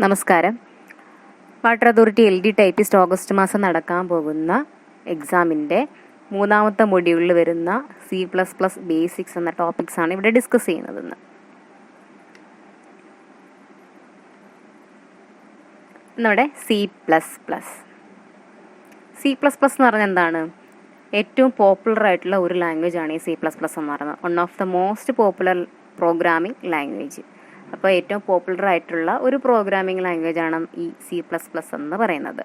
നമസ്കാരം. Water authority LD typist August മാസം നടക്കാൻ പോകുന്ന എക്സാമിൻ്റെ മൂന്നാമത്തെ മൊഡ്യൂളിൽ വരുന്ന C++ ബേസിക്സ് എന്ന ടോപ്പിക്സാണ് ഇവിടെ ഡിസ്കസ് ചെയ്യുന്നതെന്ന്. നമ്മുടെ C++ എന്ന് പറഞ്ഞാൽ എന്താണ്? ഏറ്റവും പോപ്പുലർ ആയിട്ടുള്ള ഒരു ലാംഗ്വേജ് ആണ് ഈ C++ എന്ന് പറയുന്നത്. One of the most popular programming language. അപ്പോൾ ഏറ്റവും പോപ്പുലർ ആയിട്ടുള്ള ഒരു പ്രോഗ്രാമിംഗ് ലാംഗ്വേജ് ആണ് ഈ C++ എന്ന് പറയുന്നത്.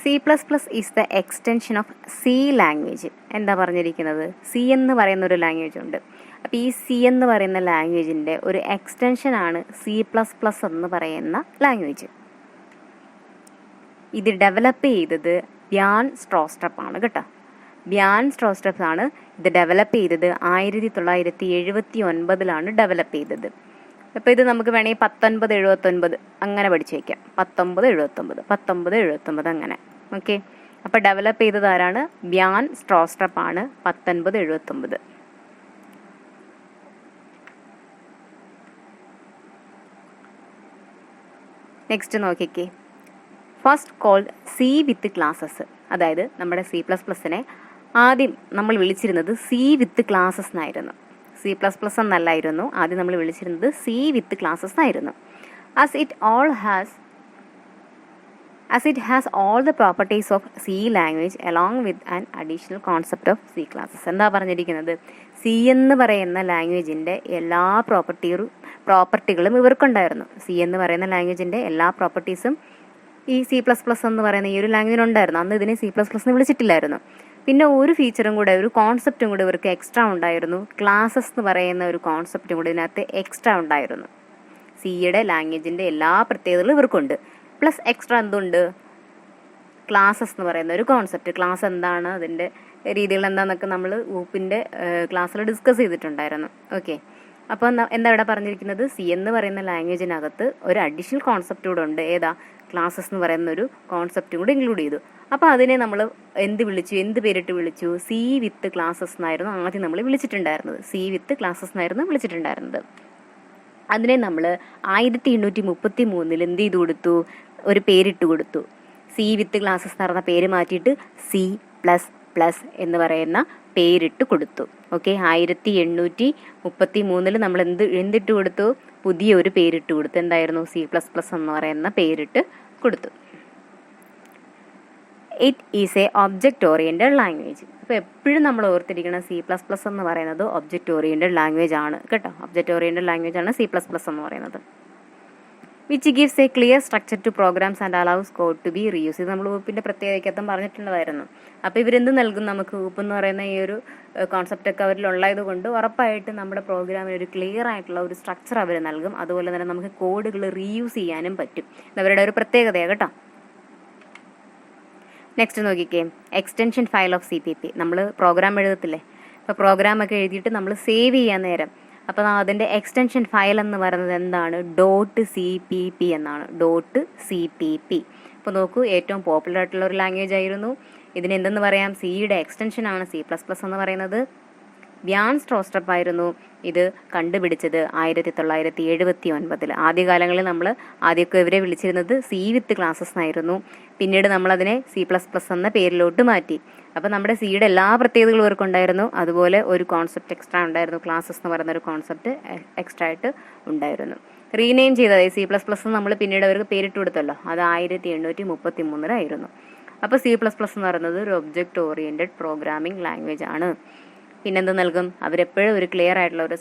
C++ is the extension of C language. എന്താ പറഞ്ഞിരിക്കുന്നത്? C എന്ന് പറയുന്ന ഒരു ലാംഗ്വേജ് ഉണ്ട്. അപ്പോൾ ഈ C എന്ന് പറയുന്ന ലാംഗ്വേജിൻ്റെ ഒരു എക്സ്റ്റൻഷൻ ആണ് C++ എന്ന് പറയുന്ന ലാംഗ്വേജ്. ഇത് ഡെവലപ്പ് ചെയ്തത് ബ്യാൻ സ്ട്രോസ്ട്രപ്പ് ആണ് കേട്ടോ. ബ്യാൻ സ്ട്രോസ്ട്രപ്പ് ആണ് ഇത് ഡെവലപ്പ് ചെയ്തത്. 1979 ഡെവലപ്പ് ചെയ്തത്. അപ്പോൾ ഇത് നമുക്ക് വേണമെങ്കിൽ 1979 അങ്ങനെ പഠിച്ചു വയ്ക്കാം. 1979 അങ്ങനെ. ഓക്കെ. അപ്പോൾ ഡെവലപ്പ് ചെയ്തത് ആരാണ്? ബ്യാൻ സ്ട്രോസ്ട്രപ്പ് ആണ്. 1979. നെക്സ്റ്റ് നോക്കിക്കേ. ഫസ്റ്റ് കോൾഡ് C വിത്ത് ക്ലാസസ്. അതായത് നമ്മുടെ C++നെ ആദ്യം നമ്മൾ വിളിച്ചിരുന്നത് C വിത്ത് ക്ലാസസ് എന്നായിരുന്നു. C++ എന്നല്ലായിരുന്നു ആദ്യം നമ്മൾ വിളിച്ചിരുന്നത് C വിത്ത് ക്ലാസസ് എന്നായിരുന്നു. As it has all the properties of C language along with an additional concept of C classes. എന്താ പറഞ്ഞിരിക്കുന്നത്? C എന്ന് പറയുന്ന ലാംഗ്വേജിൻ്റെ എല്ലാ പ്രോപ്പർട്ടികളും ഇവർക്കുണ്ടായിരുന്നു. C എന്ന് പറയുന്ന ലാംഗ്വേജിൻ്റെ എല്ലാ പ്രോപ്പർട്ടീസും ഈ C++ എന്ന് പറയുന്ന ഈ ഒരു ലാംഗ്വേജിനുണ്ടായിരുന്നു. അന്ന് ഇതിനെ C++ എന്ന് വിളിച്ചിട്ടില്ലായിരുന്നു. പിന്നെ ഒരു ഫീച്ചറും കൂടെ, ഒരു കോൺസെപ്റ്റും കൂടെ ഇവർക്ക് എക്സ്ട്രാ ഉണ്ടായിരുന്നു. ക്ലാസസ് എന്ന് പറയുന്ന ഒരു കോൺസെപ്റ്റും കൂടെ ഇതിനകത്ത് എക്സ്ട്രാ ഉണ്ടായിരുന്നു. സിയുടെ ലാംഗ്വേജിൻ്റെ എല്ലാ പ്രത്യേകതകളും ഇവർക്കുണ്ട്. പ്ലസ് എക്സ്ട്രാ എന്തുണ്ട്? ക്ലാസസ് എന്ന് പറയുന്ന ഒരു കോൺസെപ്റ്റ്. ക്ലാസ് എന്താണ്, അതിൻ്റെ രീതികൾ എന്താണെന്നൊക്കെ നമ്മൾ ഊപ്പിൻ്റെ ക്ലാസ്സിൽ ഡിസ്കസ് ചെയ്തിട്ടുണ്ടായിരുന്നു. ഓക്കെ. അപ്പോൾ എന്താ ഇവിടെ പറഞ്ഞിരിക്കുന്നത്? C എന്ന് പറയുന്ന ലാംഗ്വേജിനകത്ത് ഒരു അഡീഷണൽ കോൺസെപ്റ്റ് കൂടെ ഉണ്ട്. ഏതാ? ക്ലാസസ് എന്ന് പറയുന്ന ഒരു കോൺസെപ്റ്റും കൂടി ഇൻക്ലൂഡ് ചെയ്തു. അപ്പോൾ അതിനെ നമ്മൾ എന്ത് പേരിട്ട് വിളിച്ചു? C വിത്ത് ക്ലാസസ് എന്നായിരുന്നു ആദ്യം നമ്മൾ വിളിച്ചിട്ടുണ്ടായിരുന്നത്. C വിത്ത് ക്ലാസസ് എന്നായിരുന്നു വിളിച്ചിട്ടുണ്ടായിരുന്നത്. അതിനെ നമ്മൾ 1833 എന്ത് ചെയ്ത് കൊടുത്തു? ഒരു പേരിട്ട് കൊടുത്തു. C വിത്ത് ക്ലാസസ് എന്ന് പറഞ്ഞ പേര് മാറ്റിയിട്ട് C++ എന്ന് പറയുന്ന പേരിട്ട് കൊടുത്തു. ഓക്കെ. 1833 നമ്മൾ എന്തിട്ട് കൊടുത്തു? പുതിയൊരു പേരിട്ട് കൊടുത്തു. എന്തായിരുന്നു? C++ എന്ന് പറയുന്ന പേരിട്ട് കൊടുത്തു. It is A object oriented language. അപ്പോൾ എപ്പോഴും നമ്മൾ ഓർത്തിരിക്കണം, C++ എന്ന് പറയുന്നത് ഒബ്ജക്റ്റ് ഓറിയൻറ്റഡ് ലാംഗ്വേജ് ആണ് കേട്ടോ. ഒബ്ജക്റ്റ് ഓറിയൻറ്റഡ് ലാംഗ്വേജ് ആണ് C++ എന്ന് പറയുന്നത്. Which gives a clear structure to programs and allows code to be reuse. ഇത് നമ്മൾ ഊപ്പിൻ്റെ പ്രത്യേകതയ്ക്കകത്തും പറഞ്ഞിട്ടുള്ളതായിരുന്നു. അപ്പോൾ ഇവരെന്ത് നൽകും നമുക്ക്? ഊപ്പ് എന്ന് പറയുന്ന ഈ ഒരു കോൺസെപ്റ്റൊക്കെ അവരിലുള്ളത് കൊണ്ട് ഉറപ്പായിട്ട് നമ്മുടെ പ്രോഗ്രാമിന് ഒരു ക്ലിയർ ആയിട്ടുള്ള ഒരു സ്ട്രക്ചർ അവർ നൽകും. അതുപോലെ തന്നെ നമുക്ക് കോഡുകൾ റീയൂസ് ചെയ്യാനും പറ്റും. ഇതവരുടെ ഒരു പ്രത്യേകതയാണ് കേട്ടോ. നെക്സ്റ്റ് നോക്കിക്കേ. Extension file of CPP. നമ്മൾ പ്രോഗ്രാം എഴുതത്തില്ലേ? അപ്പോൾ പ്രോഗ്രാമൊക്കെ എഴുതിയിട്ട് നമ്മൾ സേവ് ചെയ്യാൻ നേരം അപ്പോൾ അതിൻ്റെ എക്സ്റ്റൻഷൻ ഫയൽ എന്ന് പറയുന്നത് എന്താണ്? .cpp എന്നാണ്. .cpp. അപ്പോൾ നോക്കൂ, ഏറ്റവും പോപ്പുലർ ആയിട്ടുള്ള ഒരു ലാംഗ്വേജ് ആയിരുന്നു. ഇതിന് എന്തെന്ന് പറയാം? സിയുടെ എക്സ്റ്റൻഷനാണ് C++ എന്ന് പറയുന്നത്. ബ്യാൻ സ്ട്രോസ്ട്രപ്പ് ആയിരുന്നു ഇത് കണ്ടുപിടിച്ചത് 1979. ആദ്യകാലങ്ങളിൽ നമ്മൾ ആദ്യമൊക്കെ ഇവരെ വിളിച്ചിരുന്നത് C വിത്ത് ക്ലാസസ് എന്നായിരുന്നു. പിന്നീട് നമ്മളതിനെ C++ എന്ന പേരിലോട്ട് മാറ്റി. അപ്പോൾ നമ്മുടെ സിയുടെ എല്ലാ പ്രത്യേകതകളും ഇവർക്കുണ്ടായിരുന്നു. അതുപോലെ ഒരു കോൺസെപ്റ്റ് എക്സ്ട്രാ ഉണ്ടായിരുന്നു. ക്ലാസസ് എന്ന് പറയുന്ന ഒരു കോൺസെപ്റ്റ് എക്സ്ട്രാ ആയിട്ട് ഉണ്ടായിരുന്നു. റീനെയിം ചെയ്തത് C++ നമ്മൾ പിന്നീട് അവർക്ക് പേരിട്ട് കൊടുത്തല്ലോ. അത് 1833 ആയിരുന്നു. അപ്പോൾ C++ എന്ന് പറയുന്നത് ഒരു ഒബ്ജക്റ്റ് ഓറിയൻറ്റഡ് പ്രോഗ്രാമിംഗ് ലാംഗ്വേജ് ആണ്. പിന്നെന്ത് നൽകും? അവരെപ്പോഴും ഒരു ക്ലിയർ ആയിട്ടുള്ള ഒരു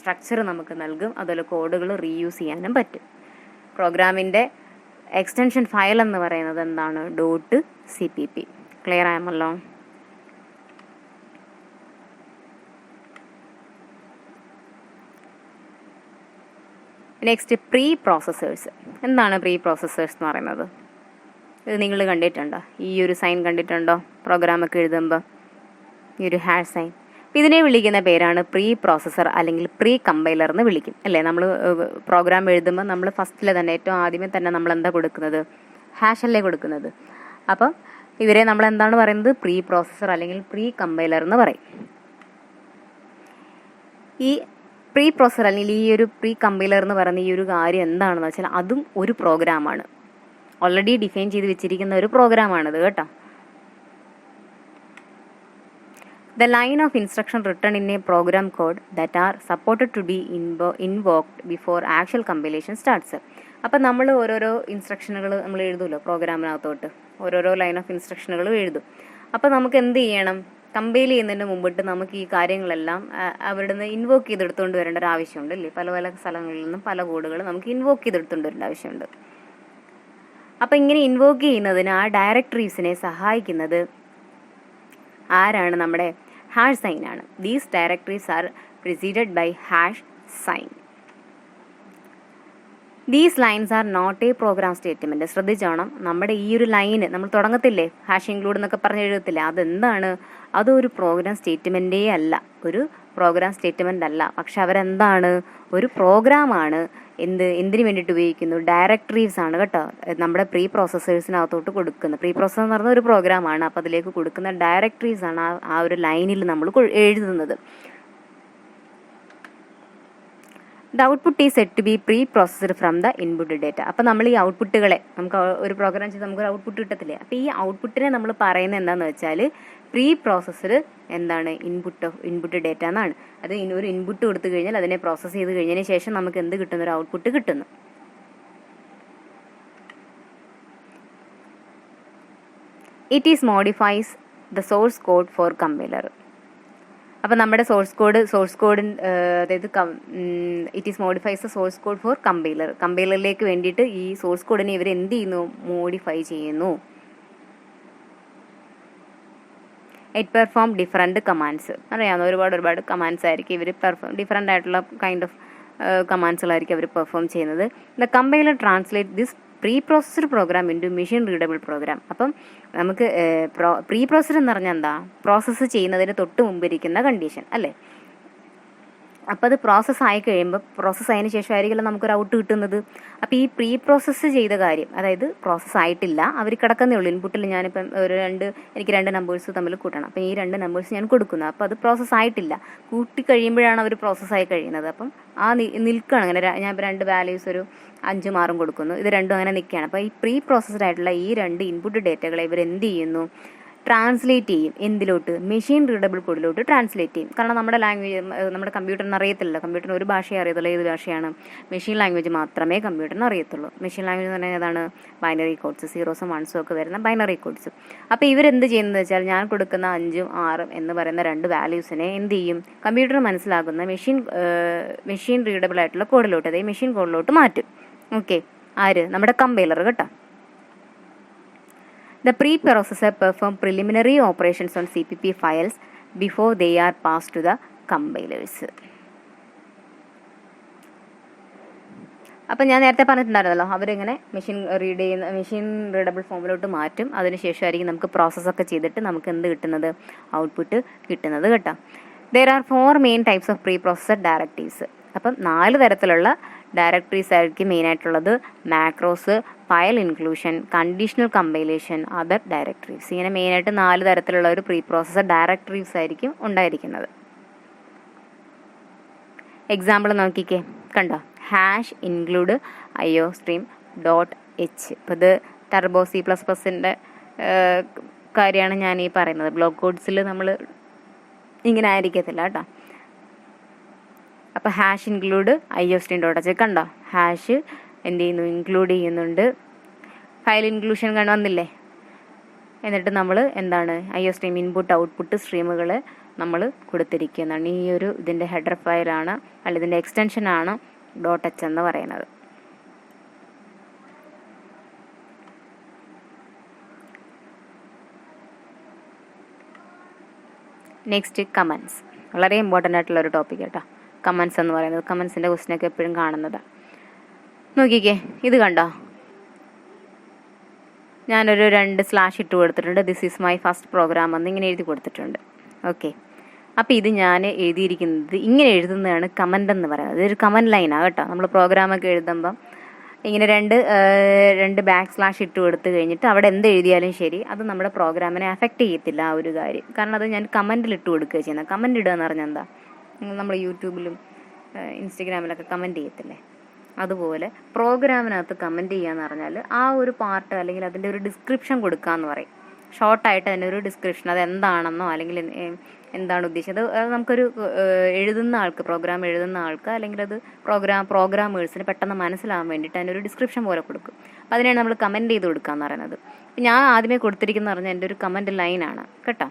സ്ട്രക്ചർ നമുക്ക് നൽകും. അതുപോലെ കോഡുകൾ റീയൂസ് ചെയ്യാനും പറ്റും. പ്രോഗ്രാമിൻ്റെ എക്സ്റ്റൻഷൻ ഫയൽ എന്ന് പറയുന്നത് എന്താണ്? .cpp. ക്ലിയർ ആയമല്ലോ? Next, preprocessors. എന്താണ് പ്രീ പ്രോസസ്സേഴ്സ് എന്ന് പറയുന്നത്? ഇത് നിങ്ങൾ കണ്ടിട്ടുണ്ടോ? ഈ ഒരു സൈൻ കണ്ടിട്ടുണ്ടോ? പ്രോഗ്രാമൊക്കെ എഴുതുമ്പോൾ ഈ ഒരു ഹാഷ് സൈൻ. അപ്പോൾ ഇതിനെ വിളിക്കുന്ന പേരാണ് പ്രീ പ്രോസസ്സർ അല്ലെങ്കിൽ പ്രീ കമ്പൈലർ എന്ന് വിളിക്കും അല്ലേ? നമ്മൾ പ്രോഗ്രാം എഴുതുമ്പോൾ നമ്മൾ ഫസ്റ്റിലെ തന്നെ ഏറ്റവും ആദ്യമേ തന്നെ നമ്മൾ എന്താ കൊടുക്കുന്നത്? ഹാഷല്ലേ കൊടുക്കുന്നത്. അപ്പോൾ ഇവരെ നമ്മൾ എന്താണ് പറയുന്നത്? പ്രീ പ്രോസസ്സർ അല്ലെങ്കിൽ പ്രീ കമ്പൈലർ എന്ന് പറയും. ഈ പ്രീ പ്രോസസർ അല്ലെങ്കിൽ ഈ ഒരു പ്രീ കമ്പൈലർ എന്ന് പറയുന്ന ഈ ഒരു കാര്യം എന്താണെന്ന് വെച്ചാൽ അതും ഒരു പ്രോഗ്രാമാണ്, ഓൾറെഡി ഡിഫൈൻ ചെയ്ത് വെച്ചിരിക്കുന്ന ഒരു പ്രോഗ്രാമാണിത് കേട്ടോ. The line of instruction written in a program code that are supported to be invoked before actual compilation starts. അപ്പം നമ്മൾ ഓരോരോ ഇൻസ്ട്രക്ഷനുകൾ നമ്മൾ എഴുതുമല്ലോ പ്രോഗ്രാമിനകത്തോട്ട്, ഓരോരോ ലൈൻ ഓഫ് ഇൻസ്ട്രക്ഷനുകൾ എഴുതും. അപ്പോൾ നമുക്ക് എന്ത് ചെയ്യണം, കമ്പൈൽ ചെയ്യുന്നതിന് മുമ്പിട്ട് നമുക്ക് ഈ കാര്യങ്ങളെല്ലാം അവിടെ നിന്ന് ഇൻവോക്ക് ചെയ്തെടുത്തുകൊണ്ട് വരേണ്ട ഒരു ആവശ്യമുണ്ട് അല്ലേ. പല പല സ്ഥലങ്ങളിൽ നിന്നും പല കോഡുകൾ നമുക്ക് ഇൻവോക്ക് ചെയ്തെടുത്തുകൊണ്ട് വരേണ്ട ആവശ്യമുണ്ട്. അപ്പോൾ ഇങ്ങനെ ഇൻവോക്ക് ചെയ്യുന്നതിന് ആ ഡയറക്ടറീസിനെ സഹായിക്കുന്നത് ആരാണ്? നമ്മുടെ ഹാഷ് സൈൻ ആണ്. These directories are preceded by hash sign. These lines are not a program statement. ശ്രദ്ധിച്ചോണം, നമ്മുടെ ഈ ഒരു ലൈന് നമ്മൾ തുടങ്ങത്തില്ലേ ഹാഷ് ഇൻക്ലൂഡ് എന്നൊക്കെ പറഞ്ഞ് എഴുതത്തില്ലേ, അതെന്താണ്? അതൊരു പ്രോഗ്രാം സ്റ്റേറ്റ്മെൻറ്റേ അല്ല, ഒരു പ്രോഗ്രാം സ്റ്റേറ്റ്മെൻ്റ് അല്ല. പക്ഷെ അവരെന്താണ്? ഒരു പ്രോഗ്രാമാണ്. എന്തിനു വേണ്ടിയിട്ട് ഉപയോഗിക്കുന്നു? ഡയറക്ടറീസ് ആണ് കേട്ടോ, നമ്മുടെ പ്രീ പ്രോസസ്സേഴ്സിനകത്തോട്ട് കൊടുക്കുന്നത്. പ്രീ പ്രോസസ്സർ എന്ന് പറഞ്ഞ ഒരു പ്രോഗ്രാമാണ്. അപ്പോൾ അതിലേക്ക് കൊടുക്കുന്ന ഡയറക്ടറീസ് ആണ് ആ ഒരു ലൈനിൽ നമ്മൾ എഴുതുന്നത്. The output is set to be pre processed from the input data. അപ്പോൾ നമ്മൾ ഈ ഔട്ട്പുട്ടുകളെ നമുക്ക് ഒരു പ്രോഗ്രാം ചെയ്ത് നമുക്കൊരു ഔട്ട്പുട്ട് കിട്ടത്തില്ലേ, അപ്പോൾ ഈ ഔട്ട്പുട്ടിനെ നമ്മൾ പറയുന്നത് എന്താണെന്ന് വെച്ചാൽ പ്രീ പ്രോസസ്ഡ് എന്താണ്? ഇൻപുട്ട് ഡേറ്റ എന്നാണ്. അത് ഒരു ഇൻപുട്ട് കൊടുത്തു കഴിഞ്ഞാൽ അതിനെ പ്രോസസ്സ് ചെയ്ത് കഴിഞ്ഞതിന് ശേഷം നമുക്ക് എന്ത് കിട്ടുന്നു? ഒരു ഔട്ട്പുട്ട് കിട്ടുന്നു. It is modifies the source code for compiler. അപ്പോൾ നമ്മുടെ സോഴ്സ് കോഡ് അതായത് it is modifies the source code for കമ്പൈലറിലേക്ക് വേണ്ടിയിട്ട് ഈ സോഴ്സ് കോഡിനെ ഇവർ എന്ത് ചെയ്യുന്നു? മോഡിഫൈ ചെയ്യുന്നു. It perform different commands. അറിയാവുന്ന ഒരുപാട് കമാൻഡ്സ് ആയിരിക്കും ഇവർ ഡിഫറെൻ്റ് ആയിട്ടുള്ള കൈൻഡ് ഓഫ് കമാൻഡ്സുകളായിരിക്കും അവർ പെർഫോം ചെയ്യുന്നത്. The compiler translate this preprocessed program into machine readable program. അപ്പം നമുക്ക് പ്രീ പ്രോസസ്ഡ് എന്ന് പറഞ്ഞാൽ എന്താ? പ്രോസസ്സ് ചെയ്യുന്നതിന് തൊട്ട് മുമ്പിരിക്കുന്ന കണ്ടീഷൻ അല്ലേ. അപ്പോൾ അത് പ്രോസസ്സ് ആയി കഴിയുമ്പോൾ പ്രോസസ്സ് ആയതിനു ശേഷമായിരിക്കുമല്ലോ നമുക്കൊരു ഔട്ട് കിട്ടുന്നത്. അപ്പോൾ ഈ പ്രീ പ്രോസസ്സ് ചെയ്ത കാര്യം, അതായത് പ്രോസസ്സ് ആയിട്ടില്ല, അവർ കിടക്കുന്നേ ഉള്ളൂ. ഇൻപുട്ടിൽ ഞാനിപ്പം എനിക്ക് രണ്ട് നമ്പേഴ്സ് തമ്മിൽ കൂട്ടണം. അപ്പം ഈ രണ്ട് നമ്പേഴ്സ് ഞാൻ കൊടുക്കുന്നു. അപ്പോൾ അത് പ്രോസസ്സ് ആയിട്ടില്ല, കൂട്ടി കഴിയുമ്പോഴാണ് അവർ പ്രോസസ്സായി കഴിയുന്നത്. അപ്പം ആ നിൽക്കുകയാണ് അങ്ങനെ. ഞാൻ ഇപ്പോൾ രണ്ട് വാല്യൂസ് ഒരു 5 6 കൊടുക്കുന്നു, ഇത് രണ്ടും അങ്ങനെ നിൽക്കുകയാണ്. അപ്പോൾ ഈ പ്രീ പ്രോസസ്ഡ് ആയിട്ടുള്ള ഈ രണ്ട് ഇൻപുട്ട് ഡേറ്റകളെ ഇവർ എന്ത് ചെയ്യുന്നു? ട്രാൻസ്ലേറ്റ് ചെയ്യും. എന്തിലോട്ട്? മെഷീൻ റീഡബിൾ കോഡിലോട്ട് ട്രാൻസ്ലേറ്റ് ചെയ്യും. കാരണം നമ്മുടെ ലാംഗ്വേജ് നമ്മുടെ കമ്പ്യൂട്ടറിന് അറിയത്തില്ല. കമ്പ്യൂട്ടറിന് ഒരു ഭാഷയെ അറിയത്തുള്ളൂ. ഏത് ഭാഷയാണ്? മെഷീൻ ലാംഗ്വേജ് മാത്രമേ കമ്പ്യൂട്ടറിന് അറിയത്തുള്ളൂ. മെഷീൻ ലാംഗ്വേജ് എന്ന് പറഞ്ഞാൽ ഏതാണ്? ബൈനറി കോഡ്സ്, 0s 1s ഒക്കെ വരുന്ന ബൈനറി കോഡ്സ്. അപ്പോൾ ഇവരെന്ത് ചെയ്യുന്നത് വെച്ചാൽ ഞാൻ കൊടുക്കുന്ന 5 6 എന്ന് പറയുന്ന രണ്ട് വാല്യൂസിനെ എന്ത് ചെയ്യും? കമ്പ്യൂട്ടർ മനസ്സിലാക്കുന്ന മെഷീൻ റീഡബിൾ ആയിട്ടുള്ള കോഡിലോട്ട്, അതായത് മെഷീൻ കോഡിലോട്ട് മാറ്റും. ഓക്കെ, ആര്? നമ്മുടെ കമ്പൈലർ കേട്ടോ. The preprocessor perform preliminary operations on CPP files before they are passed to the compilers. അപ്പം ഞാൻ നേരത്തെ പറഞ്ഞിട്ടുണ്ടായിരുന്നല്ലോ, അവരിങ്ങനെ മെഷീൻ റീഡബിൾ ഫോമിലോട്ട് മാറ്റും. അതിനുശേഷമായിരിക്കും നമുക്ക് പ്രോസസ്സൊക്കെ ചെയ്തിട്ട് നമുക്ക് എന്ത് കിട്ടുന്നത്? ഔട്ട്പുട്ട് കിട്ടുന്നത് കേട്ടോ. There are 4 main types of preprocessor directives. അപ്പം 4 തരത്തിലുള്ള ഡയറക്ടറീസ് ആയിരിക്കും മെയിനായിട്ടുള്ളത്. Macros, file inclusion, conditional compilation, other directories. ഇങ്ങനെ മെയിനായിട്ട് 4 തരത്തിലുള്ള ഒരു പ്രീ പ്രോസസ്സർ ഡയറക്ടറീസ് ആയിരിക്കും ഉണ്ടായിരിക്കുന്നത്. എക്സാമ്പിൾ നോക്കിക്കേ, കണ്ടോ? Hash include IOStream .h. ഇപ്പോൾ ഇത് ടർബോ C++ൻ്റെ കാര്യമാണ് ഞാൻ ഈ പറയുന്നത്. ബ്ലോക്ക് കോഡ്സിൽ നമ്മൾ ഇങ്ങനെ ആയിരിക്കത്തില്ല കേട്ടോ. അപ്പോൾ ഹാഷ് ഇൻക്ലൂഡ് IOStream .h കണ്ടോ? ഹാഷ് എന്ത് ചെയ്യുന്നു? ഇൻക്ലൂഡ് ചെയ്യുന്നുണ്ട്. ഫയൽ ഇൻക്ലൂഷൻ വന്നില്ലേ? എന്നിട്ട് നമ്മൾ എന്താണ്? IOStream ഇൻപുട്ട് ഔട്ട്പുട്ട് സ്ട്രീമുകൾ നമ്മൾ കൊടുത്തിരിക്കുന്നതാണ്. ഈ ഒരു ഇതിൻ്റെ ഹെഡർ ഫയലാണ്, അല്ല ഇതിൻ്റെ എക്സ്റ്റൻഷനാണ് .h എന്ന് പറയുന്നത്. Next comments. വളരെ ഇമ്പോർട്ടൻ്റ് ആയിട്ടുള്ളൊരു ടോപ്പിക് കേട്ടോ കമൻസ് എന്ന് പറയുന്നത്. കമൻസിൻ്റെ ക്വസ്റ്റ്യനൊക്കെ എപ്പോഴും കാണുന്നതാണ്. നോക്കിക്കേ, ഇത് കണ്ടോ? ഞാനൊരു 2 സ്ലാഷ് ഇട്ട് കൊടുത്തിട്ടുണ്ട്. This is my first program എന്ന് ഇങ്ങനെ എഴുതി കൊടുത്തിട്ടുണ്ട്. ഓക്കെ, അപ്പോൾ ഇത് ഞാൻ എഴുതിയിരിക്കുന്നത് ഇങ്ങനെ എഴുതുന്നതാണ് കമൻ്റ് എന്ന് പറയുന്നത്. ഇതൊരു കമൻറ്റ് ലൈനാണ് കേട്ടോ. നമ്മൾ പ്രോഗ്രാമൊക്കെ എഴുതുമ്പം ഇങ്ങനെ രണ്ട് ബാക്ക് സ്ലാഷ് ഇട്ട് കൊടുത്ത് കഴിഞ്ഞിട്ട് അവിടെ എന്ത് എഴുതിയാലും ശരി, അത് നമ്മുടെ പ്രോഗ്രാമിനെ അഫക്റ്റ് ചെയ്യത്തില്ല ആ ഒരു കാര്യം. കാരണം അത് ഞാൻ കമൻറ്റിൽ ഇട്ട് കൊടുക്കുക ചെയ്യുന്നത്. കമൻറ്റ് ഇടുക എന്ന് പറഞ്ഞാൽ എന്താ? നമ്മൾ യൂട്യൂബിലും ഇൻസ്റ്റഗ്രാമിലൊക്കെ കമൻറ്റ് ചെയ്യത്തില്ലേ, അതുപോലെ പ്രോഗ്രാമിനകത്ത് കമൻറ്റ് ചെയ്യാന്ന് പറഞ്ഞാൽ ആ ഒരു പാർട്ട് അല്ലെങ്കിൽ അതിൻ്റെ ഒരു ഡിസ്ക്രിപ്ഷൻ കൊടുക്കാമെന്ന് പറയും. ഷോർട്ടായിട്ട് അതിൻ്റെ ഒരു ഡിസ്ക്രിപ്ഷൻ, അത് എന്താണെന്നോ അല്ലെങ്കിൽ എന്താണ് ഉദ്ദേശിച്ചത്, അത് നമുക്കൊരു എഴുതുന്ന ആൾക്ക്, പ്രോഗ്രാം എഴുതുന്ന ആൾക്ക് അല്ലെങ്കിൽ അത് പ്രോഗ്രാമേഴ്സിന് പെട്ടെന്ന് മനസ്സിലാവാൻ വേണ്ടിയിട്ട് അതിൻ്റെ ഒരു ഡിസ്ക്രിപ്ഷൻ പോലെ കൊടുക്കും. അപ്പോൾ അതിനാണ് നമ്മൾ കമൻറ്റ് ചെയ്ത് കൊടുക്കുക എന്ന് പറയുന്നത്. ഞാൻ ആദ്യമേ കൊടുത്തിരിക്കുന്നത് പറഞ്ഞാൽ എൻ്റെ ഒരു കമൻറ്റ് ലൈനാണ് കേട്ടോ.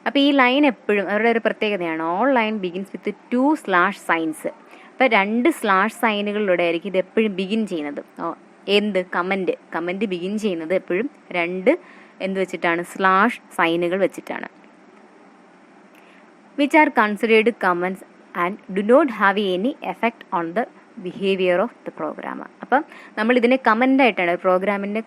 അപ്പോൾ ഈ ലൈൻ എപ്പോഴും അവരുടെ ഒരു പ്രത്യേകതയാണ്, all line begins with 2 signs. അപ്പോൾ 2 സൈനുകളിലൂടെ ആയിരിക്കും ഇത് എപ്പോഴും ബിഗിൻ ചെയ്യുന്നത്. എന്ത് കമൻറ്റ് ബിഗിൻ ചെയ്യുന്നത് എപ്പോഴും 2 എന്ത് വെച്ചിട്ടാണ്, സൈനുകൾ വെച്ചിട്ടാണ്. Which are considered comments and do not have any effect on the behaviour of the programmer. അപ്പം നമ്മൾ ഇതിനെ കമൻ്റായിട്ടാണ്, പ്രോഗ്രാമിൻ്റെ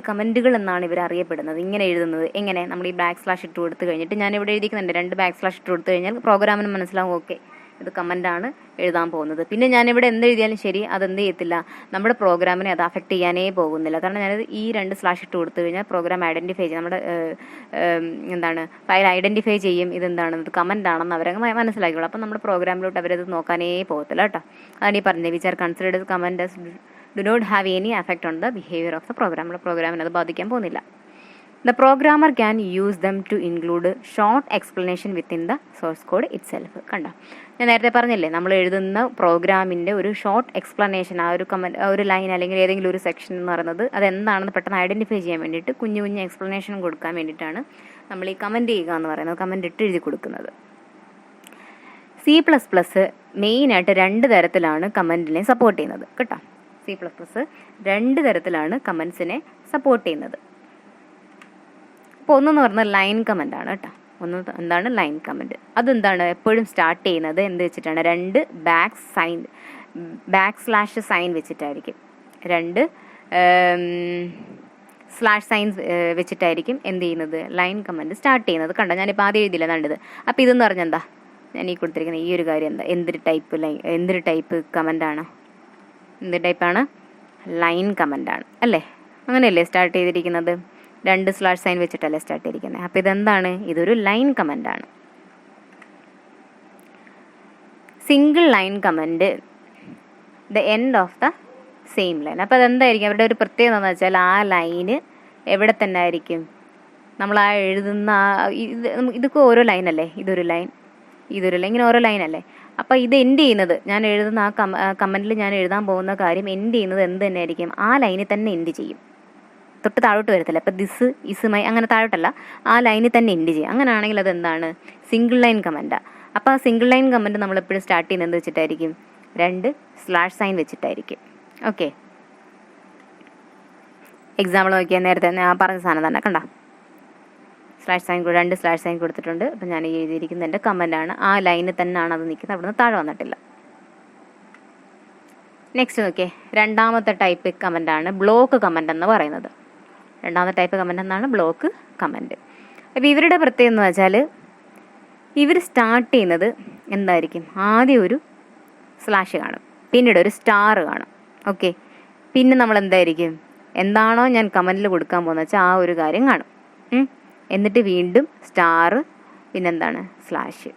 കമൻറ്റുകൾ എന്നാണ് ഇവർ അറിയപ്പെടുന്നത്. ഇങ്ങനെ എഴുതുന്നത് എങ്ങനെ, നമ്മൾ ഈ / ഇട്ട് കൊടുത്തു കഴിഞ്ഞിട്ട്, ഞാൻ ഇവിടെ എഴുതിക്കുന്നുണ്ട് 2 / ഇട്ട് കൊടുത്തു കഴിഞ്ഞാൽ പ്രോഗ്രാമിന് മനസ്സിലാവും ഓക്കെ ഇത് കമൻ്റാണ് എഴുതാൻ പോകുന്നത്. പിന്നെ ഞാനിവിടെ എന്തെഴുതിയാലും ശരി അതെന്ത് ചെയ്യത്തില്ല, നമ്മുടെ പ്രോഗ്രാമിനെ അത് അഫക്റ്റ് ചെയ്യാനേ പോകുന്നില്ല. കാരണം ഞാനത് ഈ 2 ഇട്ട് കൊടുത്തു കഴിഞ്ഞാൽ പ്രോഗ്രാം ഐഡൻറ്റിഫൈ ചെയ്യും, നമ്മുടെ ഫയൽ ഐഡൻറ്റിഫൈ ചെയ്യും ഇതെന്താണ്, ഇത് കമൻ്റ് ആണെന്ന് അവരങ്ങ് മനസ്സിലാക്കിയുള്ളൂ. അപ്പം നമ്മുടെ പ്രോഗ്രാമിലോട്ട് അവരത് നോക്കാനേ പോകത്തില്ല കേട്ടോ. അതാണ് ഈ പറഞ്ഞത്, which are considered comment do not have any effect on the behaviour of the program. നമ്മുടെ പ്രോഗ്രാമിനെ അത് ബാധിക്കാൻ പോകുന്നില്ല. The programmer can use them to include short explanation within the source code itself. കണ്ടോ, ഞാൻ നേരത്തെ പറഞ്ഞില്ലേ, നമ്മൾ എഴുതുന്ന പ്രോഗ്രാമിൻ്റെ ഒരു ഷോർട്ട് എക്സ്പ്ലനേഷൻ, ആ ഒരു ഒരു ലൈൻ അല്ലെങ്കിൽ ഏതെങ്കിലും ഒരു സെക്ഷൻ എന്ന് പറയുന്നത് അതെന്താണെന്ന് പെട്ടെന്ന് ഐഡൻറ്റിഫൈ ചെയ്യാൻ വേണ്ടിയിട്ട് കുഞ്ഞു എക്സ്പ്ലനേഷൻ കൊടുക്കാൻ വേണ്ടിയിട്ടാണ് നമ്മൾ ഈ കമൻറ്റ് ചെയ്യുക എന്ന് പറയുന്നത്, കമൻറ്റ് ഇട്ട് എഴുതി കൊടുക്കുന്നത്. C++ മെയിനായിട്ട് 2 തരത്തിലാണ് കമൻറ്റിനെ സപ്പോർട്ട് ചെയ്യുന്നത് കേട്ടോ. C++ 2 തരത്തിലാണ് കമൻറ്റ്സിനെ സപ്പോർട്ട് ചെയ്യുന്നത്. അപ്പോൾ ഒന്നെന്ന് പറഞ്ഞാൽ ലൈൻ കമൻ്റ് ആണ് കേട്ടോ. എന്താണ് ലൈൻ കമൻറ്റ്, അതെന്താണ് എപ്പോഴും സ്റ്റാർട്ട് ചെയ്യുന്നത് എന്ത് വെച്ചിട്ടാണ്, 2 സൈൻ വെച്ചിട്ടായിരിക്കും, 2 സൈൻസ് വെച്ചിട്ടായിരിക്കും എന്ത് ചെയ്യുന്നത്, ലൈൻ കമൻറ്റ് സ്റ്റാർട്ട് ചെയ്യുന്നത്. കണ്ടോ, ഞാനിപ്പോൾ ആദ്യം എഴുതിയില്ല കണ്ടത്. അപ്പോൾ ഇതെന്ന് പറഞ്ഞാൽ എന്താ, ഞാൻ ഈ കൊടുത്തിരിക്കുന്ന ഈ ഒരു കാര്യം എന്താ, എന്തൊരു ടൈപ്പ് കമൻ്റാണ്, എന്ത് ടൈപ്പാണ്, ലൈൻ കമൻ്റാണ് അല്ലേ. അങ്ങനെയല്ലേ സ്റ്റാർട്ട് ചെയ്തിരിക്കുന്നത്, 2 സൈൻ വെച്ചിട്ടല്ലേ സ്റ്റാർട്ട് ചെയ്തിരിക്കുന്നത്. അപ്പോൾ ഇതെന്താണ്, ഇതൊരു ലൈൻ കമൻ്റാണ്. Single line comment the end of the same line. അപ്പോൾ അതെന്തായിരിക്കും അവരുടെ ഒരു പ്രത്യേകത എന്ന് വെച്ചാൽ, ആ ലൈന് എവിടെ തന്നെ ആയിരിക്കും, നമ്മൾ ആ എഴുതുന്ന ഇതൊക്കെ ഓരോ ലൈനല്ലേ, ഇതൊരു ലൈൻ ഇങ്ങനെ ഓരോ ലൈനല്ലേ. അപ്പോൾ ഇത് എൻഡ് ചെയ്യുന്നത്, ഞാൻ എഴുതുന്ന ആ കമൻറ്റിൽ ഞാൻ എഴുതാൻ പോകുന്ന കാര്യം എൻഡ് ചെയ്യുന്നത് എന്ത് തന്നെ ആയിരിക്കും, ആ ലൈനിൽ തന്നെ എൻഡ് ചെയ്യും, തൊട്ട് താഴോട്ട് വരത്തില്ല. അപ്പോൾ ദിസ് ഇസുമായി അങ്ങനെ താഴോട്ടല്ല, ആ ലൈനിൽ തന്നെ എൻഡ് ചെയ്യും. അങ്ങനെയാണെങ്കിൽ അതെന്താണ്, സിംഗിൾ ലൈൻ കമൻറ്റാണ്. അപ്പോൾ ആ സിംഗിൾ ലൈൻ കമൻറ്റ് നമ്മളെപ്പോഴും സ്റ്റാർട്ട് ചെയ്യുന്നത് എന്ത് വെച്ചിട്ടായിരിക്കും, 2 സൈൻ വെച്ചിട്ടായിരിക്കും. ഓക്കെ, എക്സാമ്പിൾ നോക്കിയാൽ നേരത്തെ ഞാൻ പറഞ്ഞ സാധനം തന്നെ കണ്ടോ, 2 സൈൻ കൊടുത്തിട്ടുണ്ട്. അപ്പോൾ ഞാൻ എഴുതിയിരിക്കുന്നത് എൻ്റെ കമൻറ്റാണ്, ആ ലൈനിൽ തന്നെയാണ് അത് നിൽക്കുന്നത്, അവിടുന്ന് താഴെ വന്നിട്ടില്ല. നെക്സ്റ്റ് നോക്കിയേ, രണ്ടാമത്തെ ടൈപ്പ് കമൻറ്റാണ് ബ്ലോക്ക് കമൻറ്റ് എന്ന് പറയുന്നത്. രണ്ടാമത്തെ ടൈപ്പ് കമൻറ്റ് എന്നാണ് ബ്ലോക്ക് കമൻറ്റ്. അപ്പോൾ ഇവരുടെ പ്രത്യേകത എന്ന് വെച്ചാൽ, ഇവർ സ്റ്റാർട്ട് ചെയ്യുന്നത് എന്തായിരിക്കും, ആദ്യം ഒരു സ്ലാഷ് കാണും, പിന്നീട് ഒരു സ്റ്റാർ കാണും. ഓക്കെ, പിന്നെ നമ്മൾ എന്താണോ ഞാൻ കമൻറ്റിൽ കൊടുക്കാൻ പോകുന്നത് വെച്ചാൽ ആ ഒരു കാര്യം കാണും. എന്നിട്ട് വീണ്ടും സ്റ്റാർ, പിന്നെന്താണ് സ്ലാഷ്.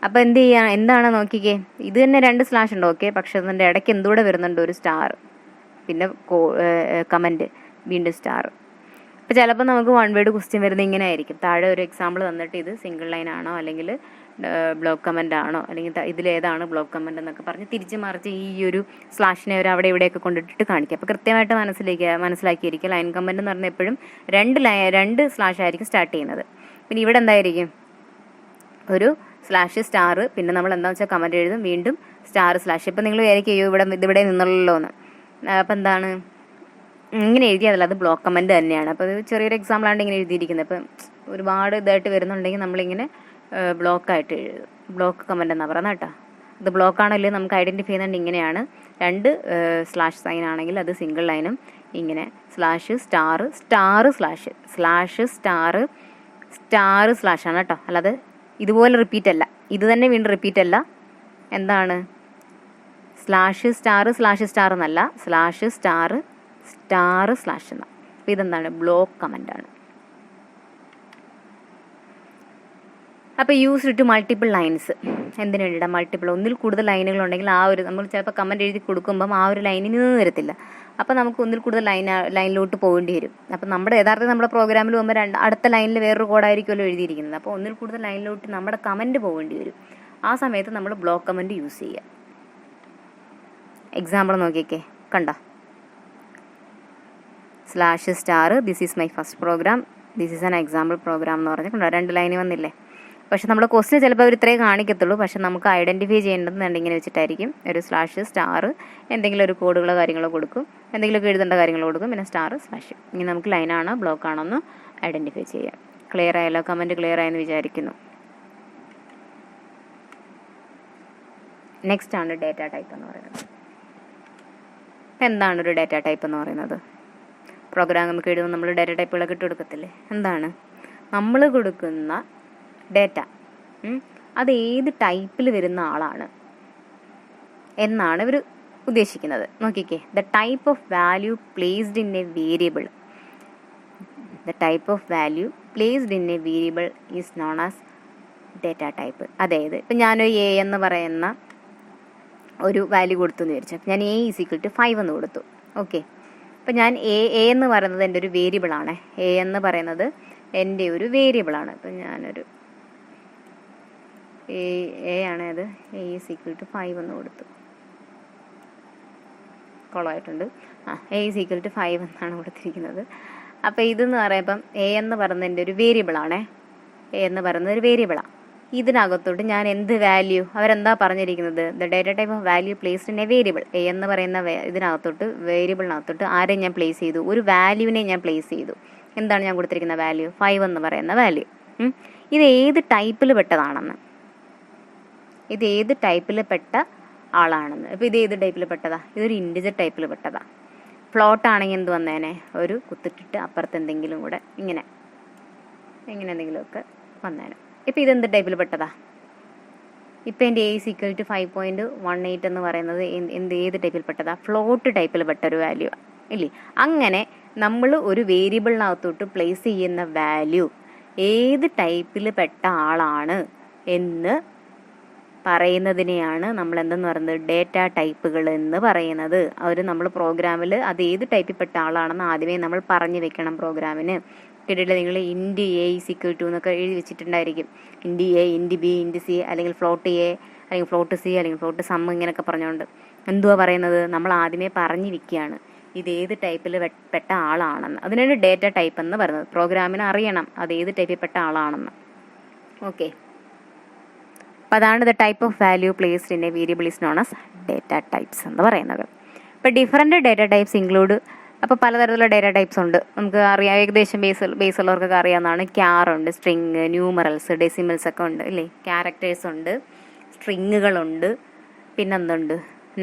അപ്പോൾ എന്ത് ചെയ്യുക, എന്താണ് നോക്കിക്കേ, ഇത് തന്നെ 2 സ്ലാഷ് ഉണ്ട് ഓക്കെ, പക്ഷെ അതിൻ്റെ ഇടയ്ക്ക് എന്തുകൂടെ വരുന്നുണ്ട്, ഒരു സ്റ്റാർ, പിന്നെ കമൻറ്റ്, വീണ്ടും സ്റ്റാർ. അപ്പോൾ ചിലപ്പോൾ നമുക്ക് 1 വേർഡ് ക്വസ്റ്റ്യൻ വരുന്നത് ഇങ്ങനെ ആയിരിക്കും, താഴെ ഒരു എക്സാമ്പിൾ തന്നിട്ട് ഇത് സിംഗിൾ ലൈൻ ആണോ അല്ലെങ്കിൽ ബ്ലോക്ക് കമൻ്റ് ആണോ അല്ലെങ്കിൽ ഇതിലേതാണ് ബ്ലോക്ക് കമൻ്റ് എന്നൊക്കെ പറഞ്ഞ് തിരിച്ച് മറിച്ച് ഈ ഒരു സ്ലാഷിനെ അവർ അവിടെ ഇവിടെയൊക്കെ കൊണ്ടിട്ടിട്ട് കാണിക്കുക. അപ്പോൾ കൃത്യമായിട്ട് മനസ്സിലാക്കിയിരിക്കുക, ലൈൻ കമൻ്റ് എന്ന് പറഞ്ഞാൽ എപ്പോഴും 2 സ്ലാഷ് ആയിരിക്കും സ്റ്റാർട്ട് ചെയ്യുന്നത്. പിന്നെ ഇവിടെ എന്തായിരിക്കും, ഒരു സ്ലാഷ് സ്റ്റാർ, പിന്നെ നമ്മൾ എന്താണെന്ന് വെച്ചാൽ കമൻറ്റ് എഴുതും, വീണ്ടും സ്റ്റാർ സ്ലാഷ്. ഇപ്പം നിങ്ങൾ വിചാരിക്കും ഇവിടെ നിന്നുള്ളല്ലോ എന്ന്. അപ്പം എന്താണ് ഇങ്ങനെ എഴുതിയതല്ല, അത് ബ്ലോക്ക് കമൻറ്റ് തന്നെയാണ്. അപ്പോൾ അത് ചെറിയൊരു എക്സാമ്പിളാണ് ഇങ്ങനെ എഴുതിയിരിക്കുന്നത്. അപ്പം ഒരുപാട് ഇതായിട്ട് വരുന്നുണ്ടെങ്കിൽ നമ്മളിങ്ങനെ ബ്ലോക്കായിട്ട് എഴുതും, ബ്ലോക്ക് കമൻറ്റ് എന്നാണ് പറയുന്നത് കേട്ടോ. ഇത് ബ്ലോക്കാണല്ലോ നമുക്ക് ഐഡൻറ്റിഫൈ ചെയ്യുന്നുണ്ട്, ഇങ്ങനെയാണ്. 2 സ്ലാഷ് സൈൻ ആണെങ്കിൽ അത് സിംഗിൾ ലൈനും, ഇങ്ങനെ സ്ലാഷ് സ്റ്റാർ സ്ലാഷ് സ്റ്റാർ സ്ലാഷാണ് കേട്ടോ. അല്ലാതെ ഇതുപോലെ റിപ്പീറ്റ് അല്ല, ഇത് തന്നെ വീണ്ടും റിപ്പീറ്റ് അല്ല. എന്താണ്, സ്ലാഷ് സ്റ്റാർ എന്നല്ല, സ്ലാഷ് സ്റ്റാർ സ്ലാഷ് എന്നാണ്. അപ്പോൾ ഇതെന്താണ്, ബ്ലോക്ക് കമൻ്റാണ്. അപ്പോൾ യൂസ്ഡ് ടു മൾട്ടിപ്പിൾ ലൈൻസ്. എന്തിനു വേണ്ടിയിട്ടാണ് മൾട്ടിപ്പിൾ? ഒന്നിൽ കൂടുതൽ ലൈനുകളുണ്ടെങ്കിൽ ആ ഒരു നമ്മൾ ചിലപ്പോൾ കമൻറ്റ് എഴുതി കൊടുക്കുമ്പം ആ ഒരു ലൈനിൽ നിന്ന് വരത്തില്ല. അപ്പോൾ നമുക്ക് ഒന്നിൽ കൂടുതൽ ലൈനിലോട്ട് പോകേണ്ടി വരും. അപ്പോൾ നമ്മുടെ യഥാർത്ഥത്തിൽ നമ്മുടെ പ്രോഗ്രാമിൽ പോകുമ്പോൾ അടുത്ത ലൈനിൽ വേറൊരു കോഡായിരിക്കുമല്ലോ എഴുതിയിരിക്കുന്നത്. അപ്പോൾ ഒന്നിൽ കൂടുതൽ ലൈനിലോട്ട് നമ്മുടെ കമൻറ്റ് പോകേണ്ടി വരും. ആ സമയത്ത് നമ്മൾ ബ്ലോക്ക് കമൻറ്റ് യൂസ് ചെയ്യുക. എക്സാമ്പിൾ നോക്കിയേക്കേ, കണ്ട /* this is my first program, this is an example program എന്ന് പറഞ്ഞ് കണ്ടോ 2 ലൈന് വന്നില്ലേ. പക്ഷെ നമ്മുടെ ക്വസ്റ്റ്യൻ ചിലപ്പോൾ അവർ ഇത്രയും കാണിക്കത്തുള്ളൂ. പക്ഷെ നമുക്ക് ഐഡൻറ്റിഫൈ ചെയ്യേണ്ടത് ഇങ്ങനെ വെച്ചിട്ടായിരിക്കും. ഒരു /* എന്തെങ്കിലും ഒരു കോഡുകളോ കാര്യങ്ങളോ കൊടുക്കും, എന്തെങ്കിലുമൊക്കെ എഴുതേണ്ട കാര്യങ്ങൾ കൊടുക്കും, പിന്നെ */ ഇങ്ങനെ നമുക്ക് ലൈനാണോ ബ്ലോക്ക് ആണോ എന്ന് ഐഡൻറ്റിഫൈ ചെയ്യാം. ക്ലിയർ ആയല്ലോ? കമൻറ്റ് ക്ലിയർ ആയെന്ന് വിചാരിക്കുന്നു. നെക്സ്റ്റ് ആണ് ഡേറ്റ ടൈപ്പ് എന്ന് പറയുന്നത്. എന്താണ് ഒരു ഡേറ്റ ടൈപ്പ് എന്ന് പറയുന്നത്? പ്രോഗ്രാം നമുക്ക് എഴുതുമ്പോൾ നമ്മൾ ഡേറ്റ ടൈപ്പുകളൊക്കെ ഇട്ട് കൊടുക്കത്തില്ലേ? എന്താണ് നമ്മൾ കൊടുക്കുന്ന ഡേറ്റ, അത് ഏത് ടൈപ്പിൽ വരുന്ന ആളാണ് എന്നാണ് ഇവർ ഉദ്ദേശിക്കുന്നത്. നോക്കിക്കേ, the type of value placed in A variable, the type of value placed in A variable is known as data type. അതായത് ഇപ്പം ഞാനൊരു എ എന്ന് പറയുന്ന ഒരു വാല്യൂ കൊടുത്തു എന്ന് വിചാരിച്ചു. അപ്പം ഞാൻ A = 5 എന്ന് കൊടുത്തു. ഓക്കെ, അപ്പം ഞാൻ എ എന്ന് പറയുന്നത് എൻ്റെ ഒരു വേരിയബിളാണ്. എ എന്ന് പറയുന്നത് എൻ്റെ ഒരു വേരിയബിളാണ്. അപ്പം ഞാനൊരു എ ആണ്, അത് A = 5 എന്ന് കൊടുത്തു. കൊളമായിട്ടുണ്ട്. A = 5 എന്നാണ് കൊടുത്തിരിക്കുന്നത്. അപ്പോൾ ഇതെന്ന് പറയുമ്പം എ എന്ന് പറയുന്നത് എൻ്റെ ഒരു വേരിയബിളാണേ. എ എന്ന് പറയുന്നത് ഒരു വേരിയബിളാണ്. ഇതിനകത്തോട്ട് ഞാൻ എന്ത് വാല്യൂ, അവരെന്താ പറഞ്ഞിരിക്കുന്നത്? The data type of value placed in A variable. A എന്ന് പറയുന്ന ഇതിനകത്തോട്ട് വേരിയബിളിനകത്തോട്ട് ആരെ ഞാൻ പ്ലേസ് ചെയ്തു? ഒരു വാല്യൂവിനെ ഞാൻ പ്ലേസ് ചെയ്തു. എന്താണ് ഞാൻ കൊടുത്തിരിക്കുന്ന വാല്യൂ? 5 എന്ന് പറയുന്ന വാല്യൂ. ഇത് ഏത് ടൈപ്പിൽ പെട്ടതാണെന്ന്, ഇത് ഏത് ടൈപ്പിൽ പെട്ട ആളാണെന്ന്. ഇപ്പോൾ ഇത് ഏത് ടൈപ്പിൽ പെട്ടതാ? ഇതൊരു ഇൻറ്റിജർ ടൈപ്പിൽ പെട്ടതാ. ഫ്ലോട്ട് ആണെങ്കിൽ എന്ത് വന്നേനെ? ഒരു കുത്തിട്ടിട്ട് അപ്പുറത്ത് എന്തെങ്കിലും കൂടെ ഇങ്ങനെ എന്തെങ്കിലുമൊക്കെ വന്നേനെ. ഇപ്പോൾ ഇതെന്ത് ടൈപ്പിൽ പെട്ടതാ? ഇപ്പോൾ എൻ്റെ A = 5.18 എന്ന് പറയുന്നത് ഏത് ടൈപ്പിൽ പെട്ടതാ? ഫ്ലോട്ട് ടൈപ്പിൽ പെട്ട ഒരു വാല്യൂ ഇല്ലേ? അങ്ങനെ നമ്മൾ ഒരു വേരിയബിളിനകത്തോട്ട് പ്ലേസ് ചെയ്യുന്ന വാല്യൂ ഏത് ടൈപ്പിൽ പെട്ട ആളാണ് എന്ന് പറയുന്നതിനെയാണ് നമ്മൾ എന്തെന്ന് പറയുന്നത്? ഡേറ്റ ടൈപ്പുകൾ എന്ന് പറയുന്നത്. നമ്മൾ പ്രോഗ്രാമിൽ അത് ഏത് ടൈപ്പിൽ പെട്ട ആളാണെന്ന് ആദ്യമേ നമ്മൾ പറഞ്ഞു വെക്കണം. പ്രോഗ്രാമിന് കേട്ടിട്ടില്ല നിങ്ങൾ? int A = എന്നൊക്കെ എഴുതി വെച്ചിട്ടുണ്ടായിരിക്കും. int A, int B, int C, അല്ലെങ്കിൽ ഫ്ലോട്ട് A, അല്ലെങ്കിൽ ഫ്ലോട്ട് C, അല്ലെങ്കിൽ ഫ്ലോട്ട് സം, ഇങ്ങനെയൊക്കെ പറഞ്ഞുകൊണ്ട് എന്തുവാ പറയുന്നത്? നമ്മൾ ആദ്യമേ പറഞ്ഞു വെക്കുകയാണ് ഇത് ഏത് ടൈപ്പിൽ പെട്ട ആളാണെന്ന്. അതിനാണ് ഡേറ്റ ടൈപ്പ് എന്ന് പറയുന്നത്. പ്രോഗ്രാമിന് അറിയണം അത് ഏത് ടൈപ്പിൽ പെട്ട ആളാണെന്ന്. ഓക്കെ, അപ്പോൾ അതാണ് the type of value placed in A variable is known as data types എന്ന് പറയുന്നത്. ഇപ്പോൾ ഡിഫറെൻറ്റ് ഡേറ്റ ടൈപ്സ് ഇൻക്ലൂഡ്, അപ്പോൾ പലതരത്തിലുള്ള ഡേറ്റ ടൈപ്സ് ഉണ്ട്. നമുക്ക് അറിയാം, ഏകദേശം ബേസ് ഉള്ളവർക്കൊക്കെ അറിയാവുന്നതാണ്. ക്യാർ ഉണ്ട്, സ്ട്രിങ്, ന്യൂമറൽസ്, ഡെസിമൽസ് ഒക്കെ ഉണ്ട് ഇല്ലേ? ക്യാരക്ടേഴ്സ് ഉണ്ട്, സ്ട്രിങ്ങുകളുണ്ട്, പിന്നെന്തുണ്ട്?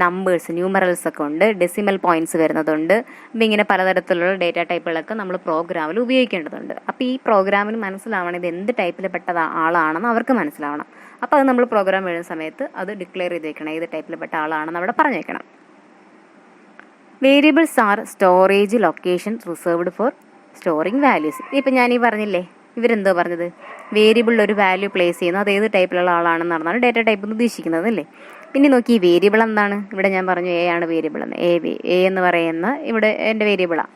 നമ്പേഴ്സ്, ന്യൂമറൽസ് ഒക്കെ ഉണ്ട്, ഡെസിമൽ പോയിന്റ്സ് വരുന്നതുണ്ട്. അപ്പം ഇങ്ങനെ പലതരത്തിലുള്ള ഡേറ്റ ടൈപ്പുകളൊക്കെ നമ്മൾ പ്രോഗ്രാമിൽ ഉപയോഗിക്കേണ്ടതുണ്ട്. അപ്പോൾ ഈ പ്രോഗ്രാമിന് മനസ്സിലാവണം ഇത് എന്ത് ടൈപ്പിൽ പെട്ട ആളാണെന്ന് അവർക്ക് മനസ്സിലാവണം. അപ്പോൾ അത് നമ്മൾ പ്രോഗ്രാം എഴുതുന്ന സമയത്ത് അത് ഡിക്ലെയർ ചെയ്ത് വെക്കണം, ഏത് ടൈപ്പിൽ പെട്ട ആളാണെന്ന് അവിടെ പറഞ്ഞു വെക്കണം. Variables are storage location reserved for storing values. ഇപ്പം ഞാൻ പറഞ്ഞില്ലേ, ഇവരെന്തോ പറഞ്ഞത്? വേരിയബിളിൽ ഒരു വാല്യൂ പ്ലേസ് ചെയ്യുന്നു, അത് ഏത് ടൈപ്പിലുള്ള ആളാണെന്ന് പറഞ്ഞാൽ ഡേറ്റ ടൈപ്പ് എന്ന് ഉദ്ദേശിക്കുന്നത് അല്ലേ. പിന്നെ നോക്കി, ഈ വേരിയബിൾ എന്താണ്? ഇവിടെ ഞാൻ പറഞ്ഞു എ ആണ് വേരിയബിൾ എന്ന്. എ എന്ന് പറയുന്ന ഇവിടെ എൻ്റെ വേരിയബിളാണ്.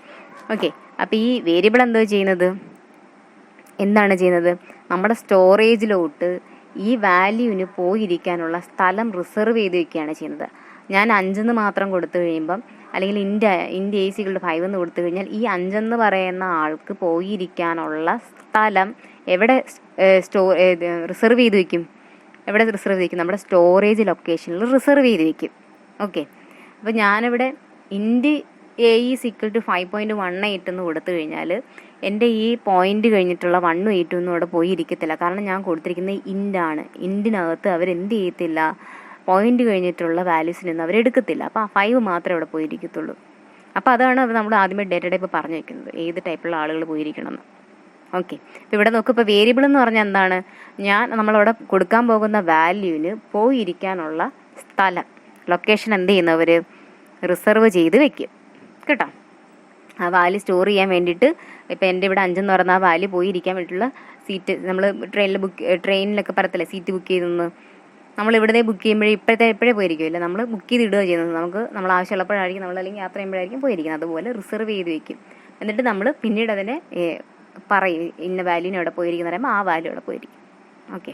ഓക്കെ, അപ്പോൾ ഈ വേരിയബിൾ എന്തോ ചെയ്യുന്നത്? എന്താണ് ചെയ്യുന്നത്? നമ്മുടെ സ്റ്റോറേജിലോട്ട് ഈ വാല്യൂവിന് പോയിരിക്കാനുള്ള സ്ഥലം റിസർവ് ചെയ്ത് വയ്ക്കുകയാണ് ചെയ്യുന്നത്. ഞാൻ 5 മാത്രം കൊടുത്തു കഴിയുമ്പം, അല്ലെങ്കിൽ ഇൻ്റ് A = 5 എന്ന് കൊടുത്തു കഴിഞ്ഞാൽ ഈ 5 പറയുന്ന ആൾക്ക് പോയിരിക്കാനുള്ള സ്ഥലം എവിടെ റിസർവ് ചെയ്ത് വയ്ക്കും? എവിടെ റിസർവ് ചെയ്ത് വയ്ക്കും? നമ്മുടെ സ്റ്റോറേജ് ലൊക്കേഷനിൽ റിസർവ് ചെയ്ത് വയ്ക്കും. ഓക്കെ, അപ്പോൾ ഞാനിവിടെ ഇൻ്റ് A = 5.18 എന്ന് കൊടുത്തു കഴിഞ്ഞാൽ എൻ്റെ ഈ പോയിന്റ് കഴിഞ്ഞിട്ടുള്ള 1 8 ഒന്നും അവിടെ പോയിരിക്കത്തില്ല. കാരണം ഞാൻ കൊടുത്തിരിക്കുന്നത് ഇൻ്റാണ്. ഇൻ്റിനകത്ത് അവരെന്ത് ചെയ്യത്തില്ല? പോയിന്റ് കഴിഞ്ഞിട്ടുള്ള വാല്യൂസിനൊന്നും അവരെടുക്കത്തില്ല. അപ്പോൾ ആ 5 മാത്രമേ അവിടെ പോയിരിക്കത്തുള്ളൂ. അപ്പോൾ അതാണ് നമ്മൾ ആദ്യമേ ഡേറ്റ ടൈപ്പ് പറഞ്ഞു വയ്ക്കുന്നത്, ഏത് ടൈപ്പുള്ള ആളുകൾ പോയിരിക്കണമെന്ന്. ഓക്കെ, അപ്പോൾ ഇവിടെ നോക്കുക, ഇപ്പോൾ വേരിയബിൾ എന്ന് പറഞ്ഞാൽ എന്താണ്? നമ്മളവിടെ കൊടുക്കാൻ പോകുന്ന വാല്യൂവിന് പോയിരിക്കാനുള്ള സ്ഥലം, ലൊക്കേഷൻ എന്ത് ചെയ്യുന്നവർ റിസർവ് ചെയ്ത് വെക്കും കേട്ടോ. ആ വാല്യൂ സ്റ്റോർ ചെയ്യാൻ വേണ്ടിയിട്ട്, ഇപ്പോൾ എൻ്റെ ഇവിടെ 5 എന്ന് പറയുന്ന ആ വാല്യൂ പോയിരിക്കാൻ വേണ്ടിയിട്ടുള്ള സീറ്റ് നമ്മൾ ട്രെയിനിലൊക്കെ പറയത്തില്ലേ സീറ്റ് ബുക്ക് ചെയ്തെന്ന്, നമ്മൾ ഇവിടുത്തെ ബുക്ക് ചെയ്യുമ്പോഴേ എപ്പോഴേ പോയിരിക്കുമല്ലോ, നമ്മൾ ബുക്ക് ചെയ്ത് ഇടുക ചെയ്യുന്നത്. നമുക്ക് നമ്മൾ ആവശ്യമുള്ളപ്പോഴായിരിക്കും നമ്മൾ അല്ലെങ്കിൽ യാത്ര ചെയ്യുമ്പോഴായിരിക്കും പോയിരിക്കുന്നത്. അതുപോലെ റിസർവ് ചെയ്ത് വെക്കും. എന്നിട്ട് നമ്മൾ പിന്നീട് അതിനെ പറയും ഇന്ന വാല്യൂന് എവിടെ പോയിരിക്കുന്ന പറയുമ്പോൾ ആ വാല്യൂ അവിടെ പോയിരിക്കും. ഓക്കെ,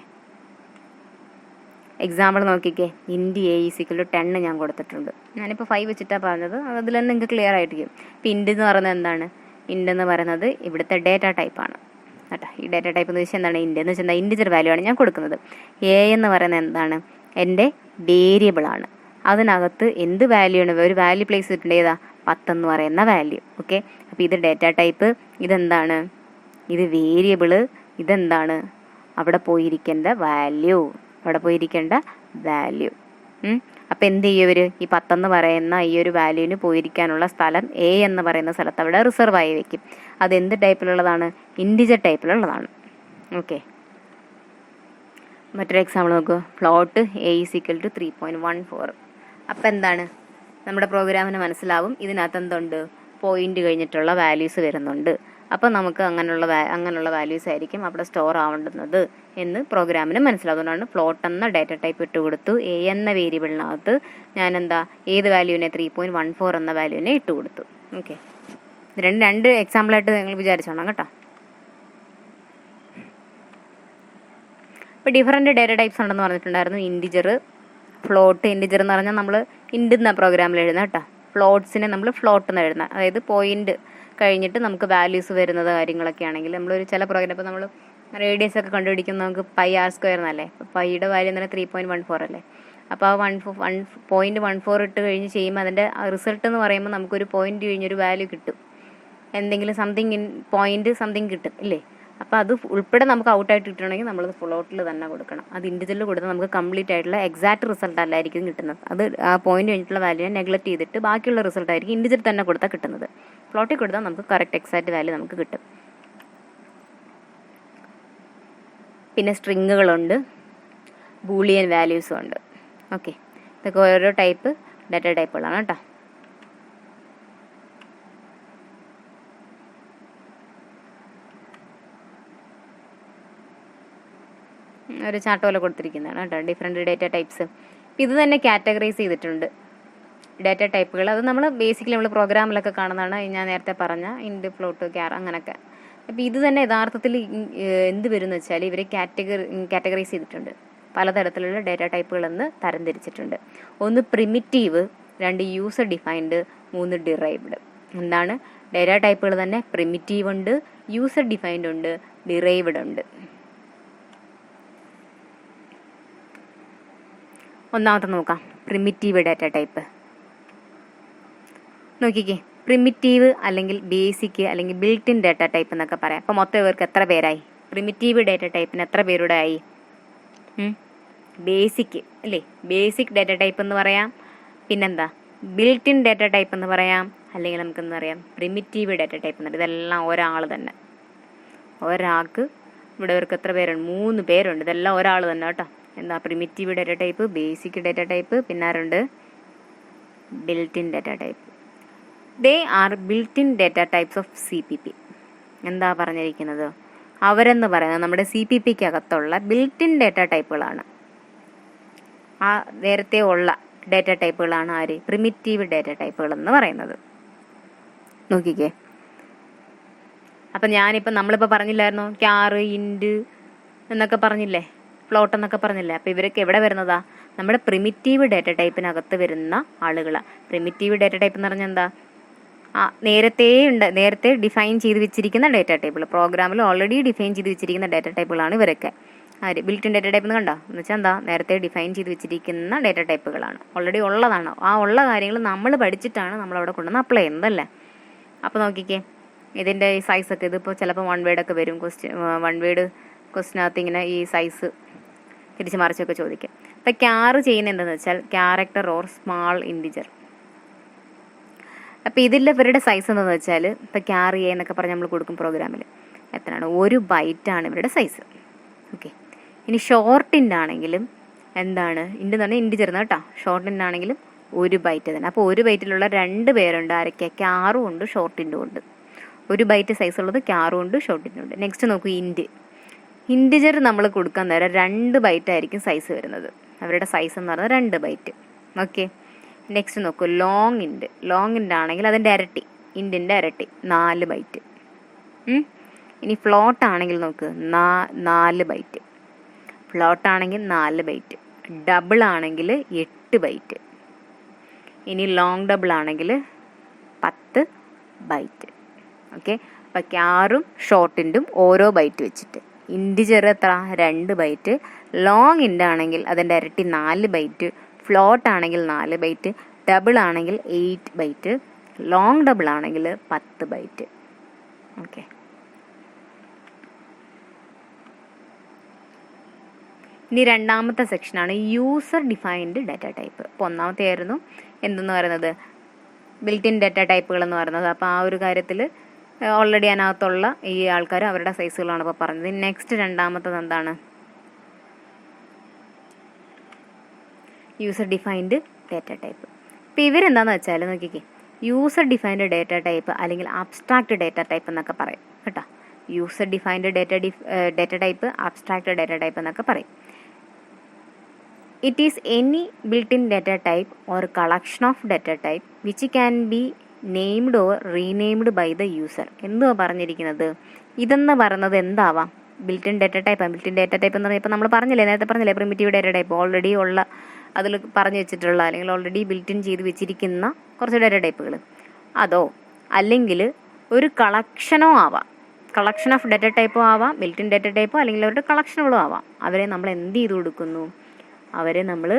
എക്സാമ്പിൾ നോക്കിക്കേ. ഇൻഡ് എ ഈസിക്കൽ ടു 10 ഞാൻ കൊടുത്തിട്ടുണ്ട്. ഞാനിപ്പോൾ 5 വെച്ചിട്ടാണ് പറഞ്ഞത്, അതിൽ തന്നെ നിങ്ങൾക്ക് ക്ലിയർ ആയിട്ടിരിക്കും. ഇപ്പം ഇൻഡ് എന്ന് പറയുന്നത് എന്താണ്? ഇൻഡ് എന്ന് പറയുന്നത് ഇവിടുത്തെ ഡേറ്റ ടൈപ്പാണ് കേട്ടോ. ഈ ഡേറ്റ ടൈപ്പ് എന്ന് വെച്ചാൽ എന്താണ്? ഇൻഡ് എന്ന് വെച്ചാൽ എന്താ? ഇൻഡിജർ വാല്യൂ ആണ് ഞാൻ കൊടുക്കുന്നത്. എ എന്ന് പറയുന്നത് എന്താണ്? എൻ്റെ വേരിയബിളാണ്. അതിനകത്ത് എന്ത് വാല്യൂ ആണ്? ഒരു വാല്യൂ പ്ലേസ് ചെയ്തിട്ടുണ്ട്. ഏതാ? 10 എന്ന് പറയുന്ന വാല്യൂ. ഓക്കെ, അപ്പോൾ ഇത് ഡേറ്റ ടൈപ്പ്, ഇതെന്താണ്? ഇത് വേരിയബിള്, ഇതെന്താണ്? അവിടെ പോയിരിക്കേണ്ട വാല്യൂ. അപ്പം എന്ത് ചെയ്യും ഇവർ? ഈ 10 എന്ന് പറയുന്ന ഈ ഒരു വാല്യൂവിന് പോയിരിക്കാനുള്ള സ്ഥലം എ എന്ന് പറയുന്ന സ്ഥലത്ത് അവിടെ റിസർവ് ആയി വെക്കും. അതെന്ത് ടൈപ്പിലുള്ളതാണ്? ഇൻഡിജർ ടൈപ്പിലുള്ളതാണ്. ഓക്കെ, മറ്റൊരു എക്സാമ്പിൾ നോക്കൂ. Float a is equal to 3.14. അപ്പം എന്താണ്? നമ്മുടെ പ്രോഗ്രാമിന് മനസ്സിലാവും ഇതിനകത്ത് എന്തുണ്ട്? പോയിന്റ് കഴിഞ്ഞിട്ടുള്ള വാല്യൂസ് വരുന്നുണ്ട്. അപ്പോൾ നമുക്ക് അങ്ങനെയുള്ള വാല്യൂസ് ആയിരിക്കും അവിടെ സ്റ്റോർ ആവേണ്ടുന്നത് എന്ന് പ്രോഗ്രാമിന് മനസ്സിലാവും. അതുകൊണ്ടാണ് ഫ്ലോട്ട് എന്ന ഡാറ്റ ടൈപ്പ് ഇട്ട് കൊടുത്തു. എ എന്ന വേരിയബിളിനകത്ത് ഞാൻ ഏത് വാല്യൂവിനെ? 3.14 എന്ന വാല്യൂവിനെ ഇട്ട് കൊടുത്തു. ഓക്കെ, രണ്ട് എക്സാമ്പിളായിട്ട് നിങ്ങൾ വിചാരിച്ചോണം കേട്ടോ. ഇപ്പോൾ ഡിഫറൻറ്റ് ഡാറ്റ ടൈപ്സ് ഉണ്ടെന്ന് പറഞ്ഞിട്ടുണ്ടായിരുന്നു. Integer, float. ഇൻഡിജർ എന്ന് പറഞ്ഞാൽ നമ്മൾ ഇൻഡ് എന്ന പ്രോഗ്രാമിൽ എഴുതുന്ന കേട്ടോ. ഫ്ലോട്ട്സിനെ നമ്മൾ ഫ്ലോട്ട് എന്ന് എഴുതുന്ന, അതായത് പോയിന്റ് കഴിഞ്ഞിട്ട് നമുക്ക് വാല്യൂസ് വരുന്നത് കാര്യങ്ങളൊക്കെ ആണെങ്കിൽ നമ്മളൊരു ചില പ്രോഗ്രാം, ഇപ്പോൾ നമ്മൾ റേഡിയസ് ഒക്കെ കണ്ടുപിടിക്കുന്ന നമുക്ക് πr² എന്നല്ലേ. അപ്പോൾ പൈയുടെ വാല്യൂ എന്ന് പറഞ്ഞാൽ 3.14 അല്ലേ. അപ്പോൾ ആ 1.14 ഇട്ട് കഴിഞ്ഞ് ചെയ്യുമ്പോൾ അതിൻ്റെ റിസൾട്ട് എന്ന് പറയുമ്പോൾ നമുക്കൊരു പോയിന്റ് കഴിഞ്ഞൊരു വാല്യൂ കിട്ടും. എന്തെങ്കിലും സംതിങ് കിട്ടും ഇല്ലേ. അപ്പോൾ അത് ഉൾപ്പെടെ നമുക്ക് ഔട്ടായിട്ട് കിട്ടണമെങ്കിൽ നമ്മളത് ഫ്ലോട്ടിൽ തന്നെ കൊടുക്കണം. അത് ഇൻഡിജറിൽ കൊടുത്താൽ നമുക്ക് കംപ്ലീറ്റ് ആയിട്ടുള്ള എക്സാക്ട് റിസൾട്ട് അല്ലായിരിക്കും കിട്ടുന്നത്. അത് ആ പോയിന്റ് കഴിഞ്ഞിട്ടുള്ള വാല്യൂനെ നെഗ്ലക്ട് ചെയ്തിട്ട് ബാക്കിയുള്ള റിസൾട്ട് ആയിരിക്കും ഇൻഡിജർ തന്നെ കൊടുത്താൽ കിട്ടുന്നത്. ഫ്ലോട്ടിൽ കൊടുത്താൽ നമുക്ക് കറക്റ്റ് എക്സാക്ട് വാല്യൂ നമുക്ക് കിട്ടും. പിന്നെ സ്ട്രിങ്ങുകളുണ്ട്, ബൂളിയൻ വാല്യൂസും ഉണ്ട്. ഓക്കെ, ഇതൊക്കെ ഓരോ ടൈപ്പ് ഡാറ്റ ടൈപ്പുകളാണ് കേട്ടോ. ഒരു ചാർട്ട് പോലെ കൊടുത്തിരിക്കുന്നതാണ് കേട്ടോ, ഡിഫറെൻറ്റ് ഡാറ്റ ടൈപ്സ്. ഇത് തന്നെ കാറ്റഗറൈസ് ചെയ്തിട്ടുണ്ട് ഡാറ്റ ടൈപ്പുകൾ. അത് നമ്മൾ ബേസിക്കലി നമ്മൾ പ്രോഗ്രാമിലൊക്കെ കാണുന്നതാണ്. ഞാൻ നേരത്തെ പറഞ്ഞ ഇൻഡ്, ഫ്ലോട്ട്, ക്യാർ അങ്ങനെയൊക്കെ. അപ്പോൾ ഇത് തന്നെ യഥാർത്ഥത്തിൽ എന്ത് വരും എന്ന് വെച്ചാൽ ഇവർ കാറ്റഗറൈസ് ചെയ്തിട്ടുണ്ട്. പലതരത്തിലുള്ള ഡാറ്റ ടൈപ്പുകളെന്ന് തരംതിരിച്ചിട്ടുണ്ട്. 1 പ്രിമിറ്റീവ്, 2 യൂസർ ഡിഫൈൻഡ്, 3 ഡിറൈവ്ഡ്. എന്താണ്? ഡാറ്റ ടൈപ്പുകൾ തന്നെ പ്രിമിറ്റീവ് ഉണ്ട്, യൂസർ ഡിഫൈൻഡ് ഉണ്ട്, ഡിറൈവ്ഡ് ഉണ്ട്. ഒന്നാമത്തെ നോക്കാം, പ്രിമിറ്റീവ് ഡാറ്റ ടൈപ്പ്. നോക്കിക്കേ, പ്രിമിറ്റീവ് അല്ലെങ്കിൽ ബേസിക് അല്ലെങ്കിൽ ബിൽറ്റ് ഇൻ ഡാറ്റ ടൈപ്പ് എന്നൊക്കെ പറയാം. അപ്പോൾ മൊത്തം ഇവർക്ക് എത്ര പേരായി? പ്രിമിറ്റീവ് ഡാറ്റ ടൈപ്പിന് എത്ര പേരുടെ ആയി? ബേസിക് അല്ലേ, ബേസിക് ഡാറ്റ ടൈപ്പ് എന്ന് പറയാം. പിന്നെന്താ? ബിൽറ്റ് ഇൻ ഡാറ്റ ടൈപ്പ് എന്ന് പറയാം. അല്ലെങ്കിൽ നമുക്കെന്ന് പറയാം പ്രിമിറ്റീവ് ഡാറ്റ ടൈപ്പ് എന്ന്. ഇതെല്ലാം ഒരാൾ തന്നെ, ഒരാൾക്ക്. ഇവിടെ ഇവർക്ക് എത്ര പേരുണ്ട്? 3 പേരുണ്ട്. ഇതെല്ലാം ഒരാൾ തന്നെ കേട്ടോ. എന്താ? Primitive data type, basic data type, പിന്നെ ആരുണ്ട്? Built in data type. They are built in data types of CPP. എന്താ പറഞ്ഞിരിക്കുന്നത്? അവരെന്ന് പറയുന്നത് നമ്മുടെ CPPക്ക് അകത്തുള്ള ബിൽറ്റ് ഇൻ ഡാറ്റ ടൈപ്പുകളാണ്. ആ നേരത്തെ ഉള്ള ഡാറ്റ ടൈപ്പുകളാണ് ആര്? പ്രിമിറ്റീവ് ഡാറ്റ ടൈപ്പുകൾ എന്ന് പറയുന്നത്. നോക്കിക്കേ, അപ്പം നമ്മളിപ്പോൾ പറഞ്ഞില്ലായിരുന്നോ ക്യാർ, ഇൻഡ് എന്നൊക്കെ പറഞ്ഞില്ലേ, ഫ്ലോട്ട് എന്നൊക്കെ പറഞ്ഞില്ലേ. അപ്പോൾ ഇവരൊക്കെ എവിടെ വരുന്നതാ? നമ്മുടെ പ്രിമിറ്റീവ് ഡാറ്റ ടൈപ്പിനകത്ത് വരുന്ന ആളുകളാണ്. പ്രിമിറ്റീവ് ഡാറ്റ ടൈപ്പ് എന്ന് പറഞ്ഞാൽ എന്താ? നേരത്തെ ഡിഫൈൻ ചെയ്ത് വെച്ചിരിക്കുന്ന ഡാറ്റ ടൈപ്പുകൾ, പ്രോഗ്രാമിൽ ഓൾറെഡി ഡിഫൈൻ ചെയ്ത് വെച്ചിരിക്കുന്ന ഡാറ്റ ടൈപ്പുകളാണ് ഇവരൊക്കെ. ബിൽറ്റ് ഇൻ ഡാറ്റ ടൈപ്പ് എന്ന് കണ്ടോ? എന്ന് വെച്ചാൽ എന്താ? നേരത്തെ ഡിഫൈൻ ചെയ്ത് വെച്ചിരിക്കുന്ന ഡാറ്റ ടൈപ്പുകളാണ്, ഓൾറെഡി ഉള്ളതാണ്. ആ ഉള്ള കാര്യങ്ങൾ നമ്മൾ പഠിച്ചിട്ടാണ് നമ്മളവിടെ കൊണ്ടുവന്ന് അപ്ലൈ ചെയ്യുന്നതല്ലേ. അപ്പോൾ നോക്കിക്കേ, ഇതിൻ്റെ ഈ സൈസൊക്കെ, ഇതിപ്പോൾ ചിലപ്പോൾ 1 വേർഡൊക്കെ വരും. 1 വേർഡ് ക്വസ്റ്റിനകത്ത് ഇങ്ങനെ ഈ സൈസ് തിരിച്ച് മറിച്ചൊക്കെ ചോദിക്കാം. അപ്പോൾ ക്യാർ ചെയ്യുന്നത് എന്താണെന്ന് വെച്ചാൽ ക്യാരക്ടർ ഓർ സ്മാൾ ഇൻഡിജർ. അപ്പോൾ ഇതിൽ ഇവരുടെ സൈസ് എന്താണെന്ന് വെച്ചാൽ, ഇപ്പോൾ ക്യാർ എന്നൊക്കെ പറഞ്ഞ് നമ്മൾ കൊടുക്കും പ്രോഗ്രാമിൽ, എത്രയാണ്? 1 ബൈറ്റാണ് ഇവരുടെ സൈസ്. ഓക്കെ, ഇനി ഷോർട്ട് ഇൻഡ് ആണെങ്കിലും എന്താണ്? ഇൻഡ് എന്ന് പറഞ്ഞാൽ ഇൻഡിജർ കേട്ടോ. ഷോർട്ട് ഇൻഡ് ആണെങ്കിലും 1 ബൈറ്റ് തന്നെ. അപ്പോൾ 1 ബൈറ്റിലുള്ള 2 പേരുണ്ട്. ആരൊക്കെ? ക്യാറും ഉണ്ട്, ഷോർട്ട് ഇൻഡും ഉണ്ട്. 1 ബൈറ്റ് സൈസ് ഉള്ളത് ക്യാറും ഉണ്ട്, ഷോർട്ട് ഇൻഡും ഉണ്ട്. നെക്സ്റ്റ് നോക്കൂ, ഇൻഡ്. ഇൻറ്റിജർ നമ്മൾ കൊടുക്കാൻ നേരം 2 ബൈറ്റ് ആയിരിക്കും സൈസ് വരുന്നത്. അവരുടെ സൈസ് എന്ന് പറയുന്നത് 2 ബൈറ്റ്. ഓക്കെ, നെക്സ്റ്റ് നോക്കൂ, ലോങ് ഇൻറ്റ് ആണെങ്കിൽ അതിൻ്റെ ഇരട്ടി, ഇൻറ്റിൻ്റെ ഇരട്ടി 4 ബൈറ്റ്. ഇനി ഫ്ലോട്ട് ആണെങ്കിൽ നോക്ക് 4 ബൈറ്റ്, ഫ്ലോട്ട് ആണെങ്കിൽ 4 ബൈറ്റ്, ഡബിൾ ആണെങ്കിൽ 8 ബൈറ്റ്, ഇനി ലോങ് ഡബിൾ ആണെങ്കിൽ 10 ബൈറ്റ്. ഓക്കെ, അപ്പോൾ ക്യാറും ഷോർട്ടിൻ്റും ഓരോ ബൈറ്റ് വെച്ചിട്ട്. ഇൻറ്റിജർ എത്ര? 2 ബൈറ്റ്. ലോങ് ഇൻ്റ് ആണെങ്കിൽ അതിൻ്റെ ഇരട്ടി 4 ബൈറ്റ്, ഫ്ലോട്ട് ആണെങ്കിൽ 4 ബൈറ്റ്, ഡബിൾ ആണെങ്കിൽ 8 ബൈറ്റ്, ലോങ് ഡബിൾ ആണെങ്കിൽ 10 ബൈറ്റ്. ഓക്കെ, ഇനി രണ്ടാമത്തെ സെക്ഷനാണ് യൂസർ ഡിഫൈൻഡ് ഡാറ്റ ടൈപ്പ്. അപ്പോൾ ഒന്നാമത്തെ ആയിരുന്നു എന്തെന്ന് പറയുന്നത്, ബിൽറ്റ് ഇൻ ഡാറ്റ ടൈപ്പുകൾ എന്ന് പറയുന്നത്. അപ്പോൾ ആ ഒരു കാര്യത്തിൽ ഓൾറെഡി അതിനകത്തുള്ള ഈ ആൾക്കാർ അവരുടെ സൈസുകളാണ് ഇപ്പോൾ പറഞ്ഞത്. നെക്സ്റ്റ് രണ്ടാമത്തത് എന്താണ്? User defined data type. ഇപ്പോൾ ഇവരെന്താണെന്ന് വെച്ചാൽ നോക്കിക്കേ, യൂസർ ഡിഫൈൻഡ് ഡാറ്റ ടൈപ്പ് അല്ലെങ്കിൽ അബ്സ്ട്രാക്ട് ഡാറ്റ ടൈപ്പ് എന്നൊക്കെ പറയും കേട്ടോ. User defined data type, abstract data type എന്നൊക്കെ പറയും. It is any built-in data type or collection of data type which can be named or renamed by the user. എന്തുവാ പറഞ്ഞിരിക്കുന്നത്? ഇതെന്ന് പറയുന്നത് എന്താവാം? Built in data type. Built in data type എന്ന് പറഞ്ഞാൽ ഇപ്പോൾ നമ്മൾ നേരത്തെ പറഞ്ഞില്ലേ പ്രിമിറ്റീവ് ഡാറ്റ ടൈപ്പ്, ഓൾറെഡി ഉള്ള അതിൽ പറഞ്ഞു വെച്ചിട്ടുള്ള അല്ലെങ്കിൽ ഓൾറെഡി ബിൽറ്റ്-ഇൻ ചെയ്ത് വെച്ചിരിക്കുന്ന കുറച്ച് ഡാറ്റ ടൈപ്പുകൾ. അതോ അല്ലെങ്കിൽ ഒരു കളക്ഷനോ ആവാം, കളക്ഷൻ ഓഫ് ഡാറ്റ ടൈപ്പോ ആവാം, ബിൽറ്റ്-ഇൻ ഡാറ്റ ടൈപ്പോ അല്ലെങ്കിൽ അവരുടെ കളക്ഷനുകളോ ആവാം. അവരെ നമ്മൾ എന്ത് ചെയ്ത് കൊടുക്കുന്നു? അവരെ നമ്മൾ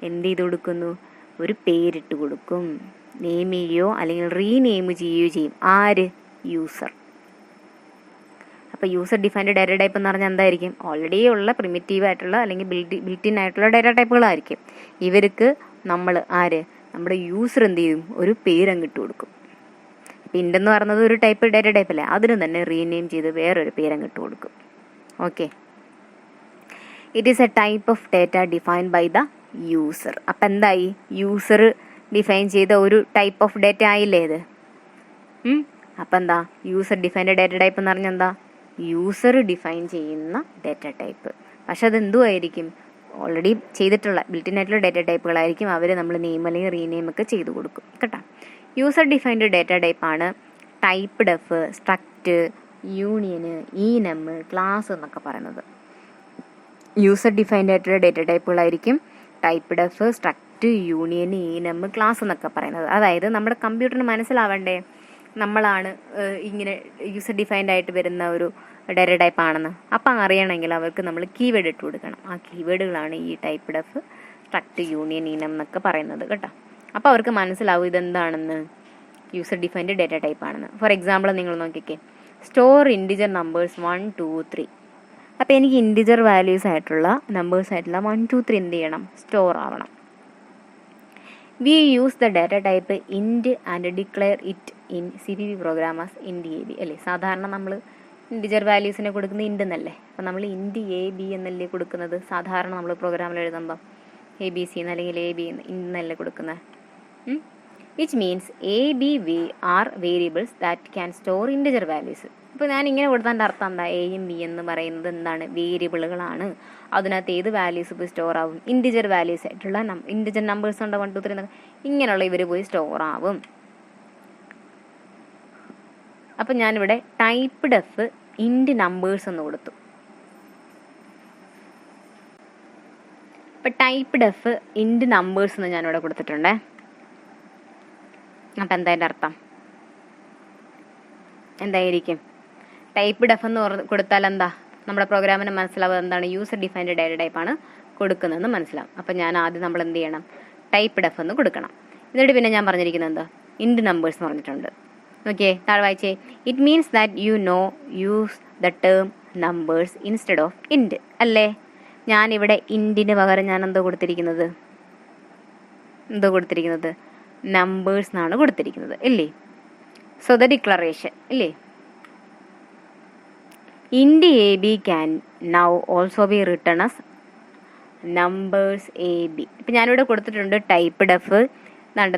എന്ത് ചെയ്ത് കൊടുക്കുന്നു? ഒരു പേരിട്ട് കൊടുക്കും. നെയിം ചെയ്യുകയോ അല്ലെങ്കിൽ റീനെയിം ചെയ്യുകയോ ചെയ്യും. ആര്? യൂസർ. അപ്പോൾ യൂസർ ഡിഫൈൻഡ് ഡാറ്റ ടൈപ്പ് എന്ന് പറഞ്ഞാൽ എന്തായിരിക്കും? ഓൾറെഡി ഉള്ള പ്രിമിറ്റീവ് ആയിട്ടുള്ള അല്ലെങ്കിൽ ബിൽറ്റ്-ഇൻ ആയിട്ടുള്ള ഡാറ്റ ടൈപ്പുകളായിരിക്കും. ഇവർക്ക് നമ്മൾ നമ്മുടെ യൂസർ എന്ത് ചെയ്യും? ഒരു പേരങ്ങിട്ട് കൊടുക്കും. അപ്പോൾ ഇൻഡെന്ന് പറയുന്നത് ഒരു ടൈപ്പ് ഡാറ്റ ടൈപ്പ് അല്ലേ, അതിന് തന്നെ റീനെയിം ചെയ്ത് വേറൊരു പേരങ്ങിട്ട് കൊടുക്കും. Okay, it is a type of data defined by the user. അപ്പം എന്തായി? യൂസർ ഡിഫൈൻ ചെയ്ത ഒരു ടൈപ്പ് ഓഫ് ഡാറ്റ ആയില്ലേ ഇത്? അപ്പം എന്താ യൂസർ ഡിഫൈൻഡ് ഡാറ്റ ടൈപ്പ് എന്ന് പറഞ്ഞാൽ എന്താ? യൂസർ ഡിഫൈൻ ചെയ്യുന്ന ഡാറ്റ ടൈപ്പ്. പക്ഷെ അത് എന്തുമായിരിക്കും? ഓൾറെഡി ചെയ്തിട്ടുള്ള ബിൽറ്റ്-ഇൻ ആയിട്ടുള്ള ഡാറ്റ ടൈപ്പുകളായിരിക്കും. അവർ നമ്മൾ നെയിം അല്ലെങ്കിൽ റീനെയിം ഒക്കെ ചെയ്ത് കൊടുക്കും കേട്ടോ. യൂസർ ഡിഫൈൻഡ് ഡാറ്റ ടൈപ്പാണ് type def, struct, union, enum, class എന്നൊക്കെ പറയുന്നത്. യൂസർ ഡിഫൈൻഡ് ആയിട്ടുള്ള ഡാറ്റ ടൈപ്പുകളായിരിക്കും type def, struct, union, enum, class എന്നൊക്കെ പറയുന്നത്. അതായത് നമ്മുടെ കമ്പ്യൂട്ടറിന് മനസ്സിലാവണ്ടേ നമ്മളാണ് ഇങ്ങനെ യൂസർ ഡിഫൈൻഡ് ആയിട്ട് വരുന്ന ഒരു ഡാറ്റ ടൈപ്പ് ആണെന്ന്. അപ്പം അറിയണമെങ്കിൽ അവർക്ക് നമ്മൾ കീവേഡ് ഇട്ട് കൊടുക്കണം. ആ കീവേഡുകളാണ് ഈ ടൈപ്പ് ഡെഫ്, സ്ട്രക്റ്റ്, യൂണിയൻ, ഈനം എന്നൊക്കെ പറയുന്നത് കേട്ടോ. അപ്പോൾ അവർക്ക് മനസ്സിലാവും ഇതെന്താണെന്ന്, യൂസർ ഡിഫൈൻഡ് ഡാറ്റ ടൈപ്പ് ആണെന്ന്. ഫോർ എക്സാമ്പിൾ നിങ്ങൾ നോക്കിക്കേ, സ്റ്റോർ ഇൻറ്റിജർ നമ്പേഴ്സ് 1, 2, 3. അപ്പോൾ എനിക്ക് ഇൻറ്റിജർ വാല്യൂസ് ആയിട്ടുള്ള നമ്പേഴ്സ് ആയിട്ടുള്ള 1, 2, 3 എന്ത് ചെയ്യണം? സ്റ്റോർ ആവണം. We use the data type int and declare it in CPP program as int AB അല്ലേ. സാധാരണ നമ്മൾ ഇൻറ്റിജർ വാല്യൂസിനെ കൊടുക്കുന്നത് ഇൻറ്റ് എന്നല്ലേ. അപ്പോൾ നമ്മൾ ഇൻറ്റ് AB എന്നല്ലേ കൊടുക്കുന്നത് സാധാരണ നമ്മൾ പ്രോഗ്രാമിൽ എഴുതുമ്പം. ABC എന്ന് അല്ലെങ്കിൽ AB എന്നല്ലേ കൊടുക്കുന്നത്. Which means AB are variables that can store integer values. ഇപ്പോൾ ഞാൻ ഇങ്ങനെ കൊടുത്തതിൻ്റെ അർത്ഥം എന്താ? Aയും B എന്ന് പറയുന്നത് എന്താണ്? വേരിയബിളുകളാണ്. അതിനകത്ത് ഏത് വാല്യൂസ് പോയി സ്റ്റോർ ആവും? ഇൻറ്റിജർ വാല്യൂസ് ആയിട്ടുള്ള ഇൻറ്റിജർ നമ്പേഴ്സ് ഉണ്ട് 1, 2, 3 എന്നൊക്കെ, ഇങ്ങനെയുള്ള ഇവർ പോയി സ്റ്റോർ ആവും. അപ്പം ഞാനിവിടെ ടൈപ്പ് ഡെഫ് ഇൻറ്റ് നമ്പേഴ്സ് എന്ന് കൊടുത്തു. അപ്പം ടൈപ്പ് ഡെഫ് ഇൻറ്റ് നമ്പേഴ്സ് എന്ന് ഞാനിവിടെ കൊടുത്തിട്ടുണ്ടേ. അപ്പം എന്താ അതിൻ്റെ അർത്ഥം? എന്തായിരിക്കും? ടൈപ്പ് ഡെഫ് എന്ന് കൊടുത്താൽ എന്താ നമ്മുടെ പ്രോഗ്രാമിന് മനസ്സിലാവുക എന്താണ്? യൂസർ ഡിഫൈൻഡ് ഡാറ്റ ടൈപ്പാണ് കൊടുക്കുന്നതെന്ന് മനസ്സിലാവും. അപ്പം ഞാൻ ആദ്യം നമ്മൾ എന്ത് ചെയ്യണം? ടൈപ്പ് ഡെഫ് എന്ന് കൊടുക്കണം. എന്നിട്ട് പിന്നെ ഞാൻ പറഞ്ഞിരിക്കുന്നത് എന്താ? ഇൻറ്റ് നമ്പേഴ്സ് എന്ന് പറഞ്ഞിട്ടുണ്ട്. ഓക്കെ, താഴെ വായിച്ചേ. It means that you know use the term numbers instead of int അല്ലേ. ഞാനിവിടെ ഇൻറ്റിന് പകരം ഞാൻ എന്തോ കൊടുത്തിരിക്കുന്നത്? നമ്പേഴ്സ് എന്നാണ് കൊടുത്തിരിക്കുന്നത് ഇല്ലേ. സോ ദ ഡിക്ലറേഷൻ ഇല്ലേ, ഇൻറ്റ് AB can now also be return as numbers AB. ഇപ്പം ഞാനിവിടെ കൊടുത്തിട്ടുണ്ട് ടൈപ്പ് ഡെഫ്.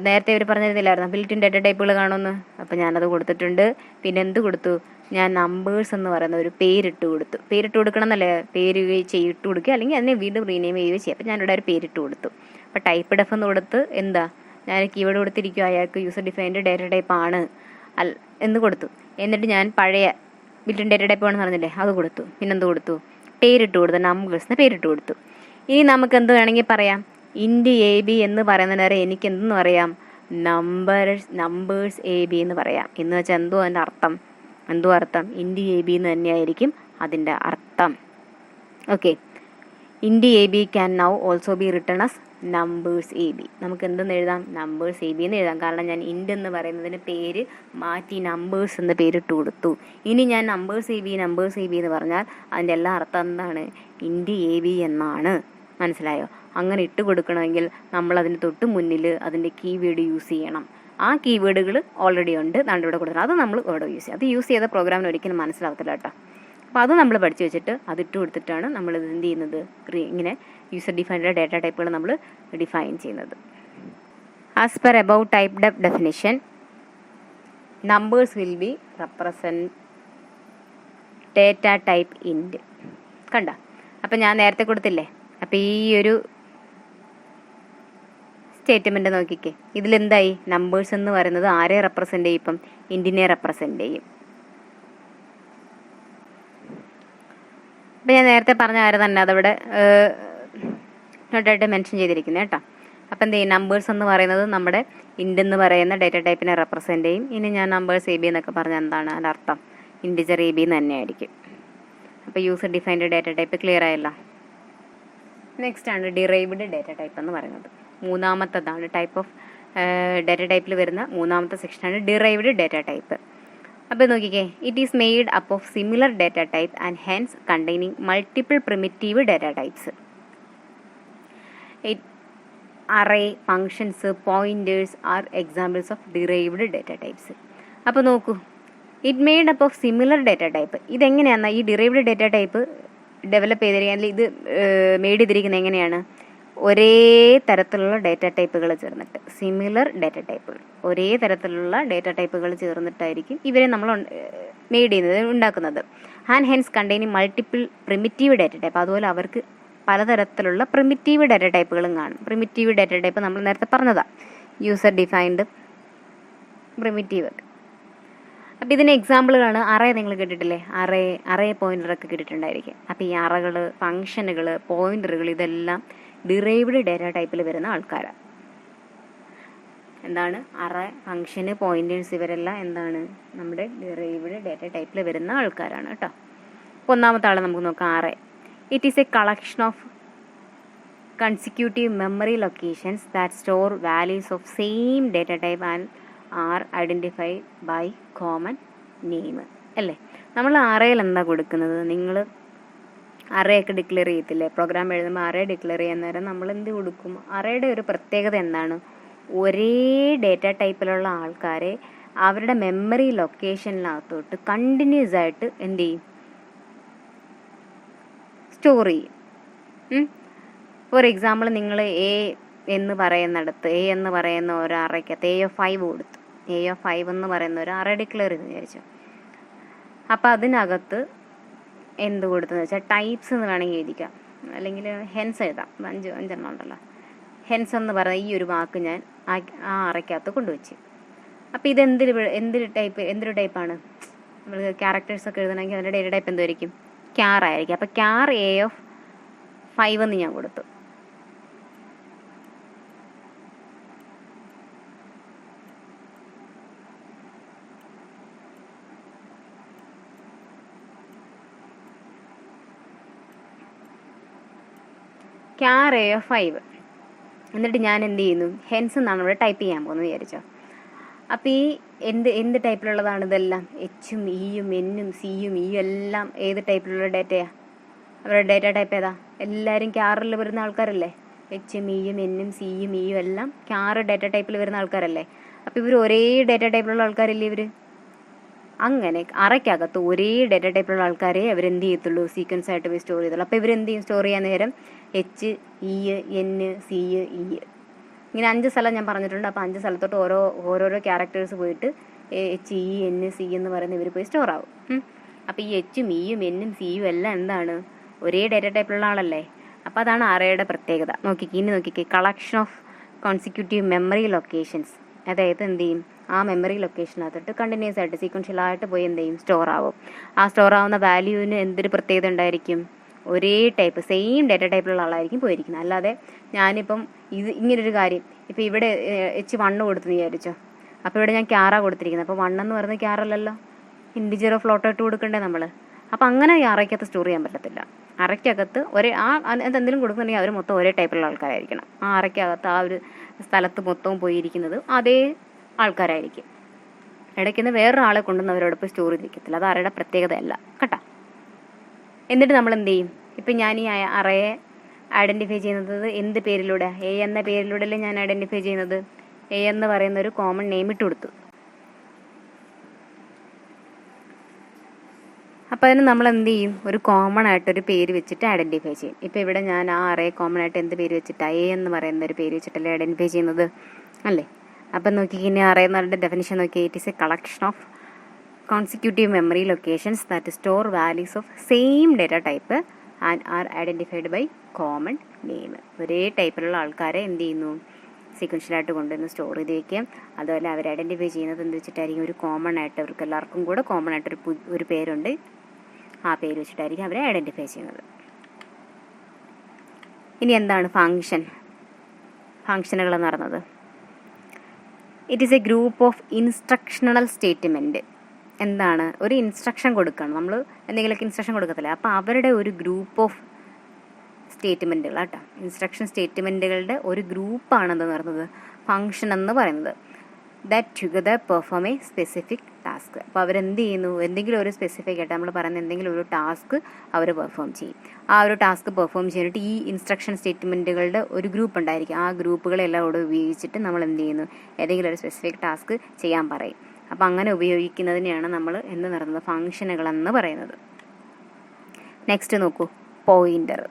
നേരത്തെ ഇവർ പറഞ്ഞിരുന്നില്ലായിരുന്നു ബിൽറ്റ്-ഇൻ ഡാറ്റ ടൈപ്പുകൾ കാണുമെന്ന്. അപ്പം ഞാനത് കൊടുത്തിട്ടുണ്ട്. പിന്നെ എന്ത് കൊടുത്തു? ഞാൻ നമ്പേഴ്സ് എന്ന് പറയുന്ന ഒരു പേരിട്ട് കൊടുത്തു. പേരിട്ട് കൊടുക്കണം എന്നല്ലേ, പേര് ഇട്ട് കൊടുക്കുക, അല്ലെങ്കിൽ അതിനെ വീണ്ടും റീനെയിം ചെയ്യുകയോ ചെയ്യാം. അപ്പോൾ ഞാനിവിടെ ഒരു പേരിട്ട് കൊടുത്തു. അപ്പോൾ ടൈപ്പ് ഡെഫ് എന്ന് കൊടുത്ത് എന്താ, ഞാൻ കീവേഡ് കൊടുത്തിരിക്കുക, അയാൾക്ക് യൂസർ ഡിഫൈൻഡ് ഡേറ്റ ടൈപ്പ് ആണ് എന്ന് കൊടുത്തു. എന്നിട്ട് ഞാൻ പഴയ ബിൽറ്റ് ഡേറ്റ ടൈപ്പ് ആണെന്ന് പറഞ്ഞില്ലേ, അത് കൊടുത്തു. പിന്നെന്ത് കൊടുത്തു, പേരിട്ട് കൊടുത്തു, നമ്പേഴ്സ് എന്ന് പേരിട്ട് കൊടുത്തു. ഇനി നമുക്ക് എന്ത് വേണമെങ്കിൽ പറയാം, ഇൻഡ് എ ബി എന്ന് പറയുന്നതിനേറെ എനിക്ക് എന്തെന്ന് പറയാം, നമ്പേഴ്സ് എ ബി എന്ന് പറയാം. എന്ന് വെച്ചാൽ എന്തോ അതിൻ്റെ അർത്ഥം, ഇൻഡ് എ ബി എന്ന് തന്നെയായിരിക്കും അതിൻ്റെ അർത്ഥം. ഓക്കെ, ഇൻഡ് A B can now also be written as numbers A B. നമുക്ക് എന്തെന്ന് എഴുതാം, നമ്പേഴ്സ് എ ബി എന്ന് എഴുതാം. കാരണം ഞാൻ ഇൻഡ് എന്ന് പറയുന്നതിന് പേര് മാറ്റി നമ്പേഴ്സ് എന്ന് പേരിട്ട് കൊടുത്തു. ഇനി ഞാൻ നമ്പേഴ്സ് എ ബി എന്ന് പറഞ്ഞാൽ അതിൻ്റെ എല്ലാ അർത്ഥം എന്താണ്, ഇൻഡ് എ ബി എന്നാണ്. മനസ്സിലായോ? അങ്ങനെ ഇട്ട് കൊടുക്കണമെങ്കിൽ നമ്മൾ അതിന് തൊട്ട് മുന്നിൽ അതിൻ്റെ കീവേഡ് യൂസ് ചെയ്യണം. ആ കീവേഡുകൾ ഓൾറെഡി ഉണ്ട്, ഇവിടെ കൊടുത്തത്, അത് നമ്മൾ ഇവിടെ യൂസ് ചെയ്യും. അത് യൂസ് ചെയ്ത പ്രോഗ്രാമിന് ഒരിക്കലും മനസ്സിലാവത്തില്ല കേട്ടോ. അപ്പോൾ അത് നമ്മൾ പഠിച്ചു വെച്ചിട്ട് അതിട്ട് കൊടുത്തിട്ടാണ് നമ്മൾ ഇത് എന്ത് ചെയ്യുന്നത്, ഇങ്ങനെ യൂസർ ഡിഫൈൻഡ് ഡേറ്റ ടൈപ്പുകൾ നമ്മൾ ഡിഫൈൻ ചെയ്യുന്നത്. As per about type definition, numbers will be represent data type ഇൻഡ്. കണ്ട, അപ്പം ഞാൻ നേരത്തെ കൊടുത്തില്ലേ. അപ്പോൾ ഈ ഒരു സ്റ്റേറ്റ്മെൻറ്റ് നോക്കിക്കേ, ഇതിലെന്തായി, നമ്പേഴ്സ് എന്ന് പറയുന്നത് ആരെ റെപ്രസെൻ്റ് ചെയ്യും, ഇപ്പം ഇൻഡിനെ റെപ്രസെൻ്റ് ചെയ്യും. അപ്പം ഞാൻ നേരത്തെ പറഞ്ഞ കാര്യം തന്നെ അതവിടെ നോട്ടായിട്ട് മെൻഷൻ ചെയ്തിരിക്കുന്നത് കേട്ടോ. അപ്പം എന്ത് ചെയ്യും, നമ്പേഴ്സ് എന്ന് പറയുന്നത് നമ്മുടെ ഇൻഡ് എന്ന് പറയുന്ന ഡേറ്റ ടൈപ്പിനെ റെപ്രസെൻ്റ് ചെയ്യും. ഇനി ഞാൻ നമ്പേഴ്സ് എ ബി എന്നൊക്കെ പറഞ്ഞാൽ എന്താണ് അതിൻ്റെ അർത്ഥം, ഇൻഡിജർ എ ബി എന്ന് തന്നെയായിരിക്കും. അപ്പോൾ user defined data type clear ആയല്ലോ. നെക്സ്റ്റ് ആണ് ഡിറൈവ്ഡ് ഡേറ്റ ടൈപ്പ് എന്ന് പറയുന്നത്. മൂന്നാമത്തതാണ് ടൈപ്പ് ഓഫ് ഡേറ്റ ടൈപ്പിൽ വരുന്ന മൂന്നാമത്തെ സെക്ഷനാണ് ഡിറൈവ്ഡ് ഡേറ്റ ടൈപ്പ്. അപ്പോൾ നോക്കിക്കേ, it is made up of similar data type and hence containing multiple primitive data types. Array, functions, pointers are examples of derived data types. അപ്പോൾ നോക്കൂ, it made up of similar data type. ഇതെങ്ങനെയാണ് ഈ derived data type develop ചെയ്തിരിക്കുന്നത്, ഇത് made ചെയ്തിരിക്കുന്നത് എങ്ങനെയാണ്, ഒരേ തരത്തിലുള്ള ഡേറ്റ ടൈപ്പുകൾ ചേർന്നിട്ട്, സിമിലർ ഡേറ്റ ടൈപ്പുകൾ, ഒരേ തരത്തിലുള്ള ഡേറ്റ ടൈപ്പുകൾ ചേർന്നിട്ടായിരിക്കും ഇവരെ നമ്മൾ മെയ്ഡ് ചെയ്യുന്നത്, ഉണ്ടാക്കുന്നത്. And hence containing multiple primitive data type. അതുപോലെ അവർക്ക് പലതരത്തിലുള്ള പ്രിമിറ്റീവ് ഡേറ്റ ടൈപ്പുകളും കാണും. പ്രിമിറ്റീവ് ഡേറ്റ ടൈപ്പ് നമ്മൾ നേരത്തെ പറഞ്ഞതാണ്, യൂസർ ഡിഫൈൻഡ് പ്രിമിറ്റീവ്. അപ്പോൾ ഇതിന് എക്സാമ്പിളുകളാണ് അറേ. നിങ്ങൾ കേട്ടിട്ടില്ലേ, അറേ പോയിന്ററൊക്കെ കേട്ടിട്ടുണ്ടായിരിക്കും. അപ്പോൾ ഈ അറകൾ, ഫങ്ഷനുകൾ, പോയിന്ററുകൾ ഇതെല്ലാം ഡിറൈവ്ഡ് ഡേറ്റ ടൈപ്പിൽ വരുന്ന ആൾക്കാരാണ്. എന്താണ്, അറേ, ഫങ്ഷന്, പോയിന്റേഴ്സ് ഇവരെല്ലാം എന്താണ്, നമ്മുടെ ഡിറൈവ്ഡ് ഡേറ്റ ടൈപ്പിൽ വരുന്ന ആൾക്കാരാണ് കേട്ടോ. ഒന്നാമത്തെ ആളെ നമുക്ക് നോക്കാം, array. It is a collection of consecutive memory locations that store values of same data type and are identified by common name. അല്ലേ, നമ്മൾ അറേയിൽ എന്താ കൊടുക്കുന്നത്, നിങ്ങൾ അറേയൊക്കെ ഡിക്ലെയർ ചെയ്യത്തില്ലേ, പ്രോഗ്രാം എഴുതുമ്പോൾ അറേ ഡിക്ലെയർ ചെയ്യുന്ന നേരം നമ്മൾ എന്ത് കൊടുക്കും, അറേയുടെ ഒരു പ്രത്യേകത എന്താണ്, ഒരേ ഡേറ്റ ടൈപ്പിലുള്ള ആൾക്കാരെ അവരുടെ മെമ്മറി ലൊക്കേഷനിനകത്തോട്ട് കണ്ടിന്യൂസ് ആയിട്ട് എന്ത് ചെയ്യും, സ്റ്റോർ ചെയ്യും. ഫോർ എക്സാമ്പിൾ, നിങ്ങൾ എ എന്ന് പറയുന്ന ഒരു അറയ്ക്കകത്ത് A5 കൊടുത്തു. A5 എന്ന് പറയുന്ന ഒരു അറേ ഡിക്ലെയർ ചെയ്തെന്ന് വിചാരിച്ചു. അപ്പോൾ അതിനകത്ത് എന്ത് കൊടുത്തെന്ന് വെച്ചാൽ ടൈപ്സ് എന്ന് വേണമെങ്കിൽ എഴുതിക്കാം, അല്ലെങ്കിൽ ഹെൻസ് എഴുതാം. അഞ്ചെണ്ണം ഉണ്ടല്ലോ. ഹെൻസ് എന്ന് പറയുന്ന ഈ ഒരു വാക്ക് ഞാൻ ആ അറയ്ക്കകത്ത് കൊണ്ടുവച്ചു. അപ്പോൾ ഇത് എന്തൊരു ടൈപ്പാണ്, നമ്മൾ ക്യാരക്ടേഴ്സൊക്കെ എഴുതണമെങ്കിൽ അതിൻ്റെ ഡേറ്റ ടൈപ്പ് എന്തായിരിക്കും, ക്യാർ ആയിരിക്കും. അപ്പോൾ ക്യാർ A5 എന്ന് ഞാൻ കൊടുത്തു. ക്യാർ A5. എന്നിട്ട് ഞാൻ എന്ത് ചെയ്യുന്നു, ഹെൻസ് എന്നാണ് ഇവിടെ ടൈപ്പ് ചെയ്യാൻ പോകുന്നത് വിചാരിച്ചോ. അപ്പോൾ ഈ എന്ത് ടൈപ്പിലുള്ളതാണ് ഇതെല്ലാം, എച്ചും ഇയും എന്നും സിയും ഇയും എല്ലാം ഏത് ടൈപ്പിലുള്ള ഡേറ്റയാണ്, അവരുടെ ഡേറ്റ ടൈപ്പ് ഏതാ, എല്ലാവരും ക്യാറിൽ വരുന്ന ആൾക്കാരല്ലേ. എച്ചും ഇയും എന്നും സിയും ഇയും എല്ലാം ക്യാർ ഡേറ്റ ടൈപ്പിൽ വരുന്ന ആൾക്കാരല്ലേ. അപ്പോൾ ഇവർ ഒരേ ഡേറ്റ ടൈപ്പിലുള്ള ആൾക്കാരല്ലേ ഇവർ. അങ്ങനെ അറയ്ക്കകത്ത് ഒരേ ഡേറ്റ ടൈപ്പിലുള്ള ആൾക്കാരെ അവരെന്ത് ചെയ്യത്തുള്ളൂ, സീക്വൻസ് ആയിട്ട് പോയി സ്റ്റോർ ചെയ്തുള്ളൂ. അപ്പോൾ ഇവരെന്ത് ചെയ്യും, സ്റ്റോർ ചെയ്യാൻ നേരം H, E, N, C, E, ഇങ്ങനെ 5 സ്ഥലം ഞാൻ പറഞ്ഞിട്ടുണ്ട്. അപ്പോൾ 5 സ്ഥലത്തോട്ട് ഓരോരോ ക്യാരക്ടേഴ്സ് പോയിട്ട് HEN C എന്ന് പറയുന്ന ഇവർ പോയി സ്റ്റോർ ആവും. അപ്പോൾ ഈ Hഉം Eയും Nഉം Cയും എല്ലാം എന്താണ്, ഒരേ ഡേറ്റ ടൈപ്പിലുള്ള ആളല്ലേ. അപ്പോൾ അതാണ് അറേയുടെ പ്രത്യേകത. ഇനി നോക്കിക്കേ, collection of consecutive memory locations. അതായത് എന്ത് ചെയ്യും, ആ മെമ്മറി ലൊക്കേഷനകത്തോട്ട് കണ്ടിന്യൂസ് ആയിട്ട് സീക്വൻഷ്യലായിട്ട് പോയി എന്ത് ചെയ്യും, സ്റ്റോർ ആവും. ആ സ്റ്റോർ ആവുന്ന വാല്യൂവിന് എന്തൊരു പ്രത്യേകത ഉണ്ടായിരിക്കും, ഒരേ ടൈപ്പ് സെയിം ഡേറ്റ ടൈപ്പിലുള്ള ആളായിരിക്കും പോയിരിക്കുന്നത്. അല്ലാതെ ഞാനിപ്പം ഇങ്ങനൊരു കാര്യം, ഇപ്പോൾ ഇവിടെ H1 കൊടുത്തെന്ന് വിചാരിച്ചോ, അപ്പോൾ ഇവിടെ ഞാൻ ക്യാറാ കൊടുത്തിരിക്കുന്നത്. അപ്പോൾ 1 എന്ന് പറയുന്നത് ക്യാറല്ലല്ലോ, ഇൻഡിജറോ ഫ്ലോട്ടോ ഇട്ട് കൊടുക്കണ്ടേ നമ്മൾ. അപ്പോൾ അങ്ങനെ അറയ്ക്കകത്ത് സ്റ്റോർ ചെയ്യാൻ പറ്റത്തില്ല. അറയ്ക്കകത്ത് എന്തെങ്കിലും കൊടുക്കുന്നുണ്ടെങ്കിൽ അവർ മൊത്തം ഒരേ ടൈപ്പിലുള്ള ആൾക്കാരായിരിക്കണം. ആ അറയ്ക്കകത്ത് ആ ഒരു സ്ഥലത്ത് മൊത്തവും പോയിരിക്കുന്നത് അതേ ആൾക്കാരായിരിക്കും. ഇടയ്ക്കുന്ന വേറൊരാളെ കൊണ്ടുവന്ന് അവരോട് പോയി സ്റ്റോർ ചെയ്തിരിക്കത്തില്ല. അത് അറയുടെ പ്രത്യേകതയല്ല കേട്ടോ. എന്നിട്ട് നമ്മൾ എന്ത് ചെയ്യും, ഇപ്പം ഞാൻ ഈ അറയെ ഐഡൻറ്റിഫൈ ചെയ്യുന്നത് എന്ത് പേരിലൂടെ, A എന്ന പേരിലൂടെയല്ലേ ഞാൻ ഐഡൻറ്റിഫൈ ചെയ്യുന്നത്. A എന്ന് പറയുന്ന ഒരു കോമൺ നെയിം ഇട്ട് കൊടുത്തു. അപ്പോൾ അതിന് നമ്മൾ എന്ത് ചെയ്യും, ഒരു കോമൺ ആയിട്ടൊരു പേര് വെച്ചിട്ട് ഐഡൻറ്റിഫൈ ചെയ്യും. ഇപ്പോൾ ഇവിടെ ഞാൻ ആ അറേ കോമൺ ആയിട്ട് എന്ത് പേര് വെച്ചിട്ടാണ്, A എന്ന് പറയുന്ന ഒരു പേര് വെച്ചിട്ടല്ലേ ഐഡൻറ്റിഫൈ ചെയ്യുന്നത് അല്ലേ. അപ്പം നോക്കി, ഇനി അറേ എന്നുള്ള ഡെഫിനിഷൻ നോക്കി, it is a collection of consecutive memory locations that store values of same data type and are identified by common name. ഒരേ ടൈപ്പിലുള്ള ആൾക്കാരെ എന്ത് ചെയ്യുന്നു, സീക്വൻഷ്യലായിട്ട് കൊണ്ടുവന്ന് സ്റ്റോർ ചെയ്ത് വയ്ക്കുക. അതുപോലെ അവർ ഐഡൻറ്റിഫൈ ചെയ്യുന്നത് എന്ത് വെച്ചിട്ടായിരിക്കും, ഒരു കോമൺ ആയിട്ട് അവർക്ക് എല്ലാവർക്കും കൂടെ കോമൺ ആയിട്ടൊരു ഒരു പേരുണ്ട്. ആ പേര് വെച്ചിട്ടായിരിക്കും അവരെ ഐഡൻറ്റിഫൈ ചെയ്യുന്നത്. ഇനി എന്താണ് ഫങ്ഷനുകൾ എന്ന് പറയുന്നത്, it is A group of instructional statement. എന്താണ്, ഒരു ഇൻസ്ട്രക്ഷൻ കൊടുക്കണം, നമ്മൾ എന്തെങ്കിലുമൊക്കെ ഇൻസ്ട്രക്ഷൻ കൊടുക്കത്തില്ല, അപ്പോൾ അവരുടെ ഒരു ഗ്രൂപ്പ് ഓഫ് സ്റ്റേറ്റ്മെൻറ്റുകൾ കേട്ടോ. ഇൻസ്ട്രക്ഷൻ സ്റ്റേറ്റ്മെൻറ്റുകളുടെ ഒരു ഗ്രൂപ്പാണെന്ന് പറയുന്നത് ഫങ്ഷൻ എന്ന് പറയുന്നത്. That together perform A specific task. അപ്പോൾ അവരെന്ത് ചെയ്യുന്നു, എന്തെങ്കിലും ഒരു സ്പെസിഫിക് ആയിട്ട് നമ്മൾ പറയുന്ന എന്തെങ്കിലും ഒരു ടാസ്ക് അവർ പെർഫോം ചെയ്യും. ആ ഒരു ടാസ്ക് പെർഫോം ചെയ്യാനായിട്ട് ഈ ഇൻസ്ട്രക്ഷൻ സ്റ്റേറ്റ്മെൻറ്റുകളുടെ ഒരു ഗ്രൂപ്പ് ഉണ്ടായിരിക്കും. ആ ഗ്രൂപ്പുകളെല്ലാം കൂടെ ഉപയോഗിച്ചിട്ട് നമ്മൾ എന്ത് ചെയ്യുന്നു, ഏതെങ്കിലും ഒരു സ്പെസിഫിക് ടാസ്ക് ചെയ്യാൻ പറയും. അപ്പോൾ അങ്ങനെ ഉപയോഗിക്കുന്നതിനെയാണ് നമ്മൾ എന്ത് പറയുന്നത്, ഫങ്ഷനുകളെന്ന് പറയുന്നത്. നെക്സ്റ്റ് നോക്കൂ, pointer.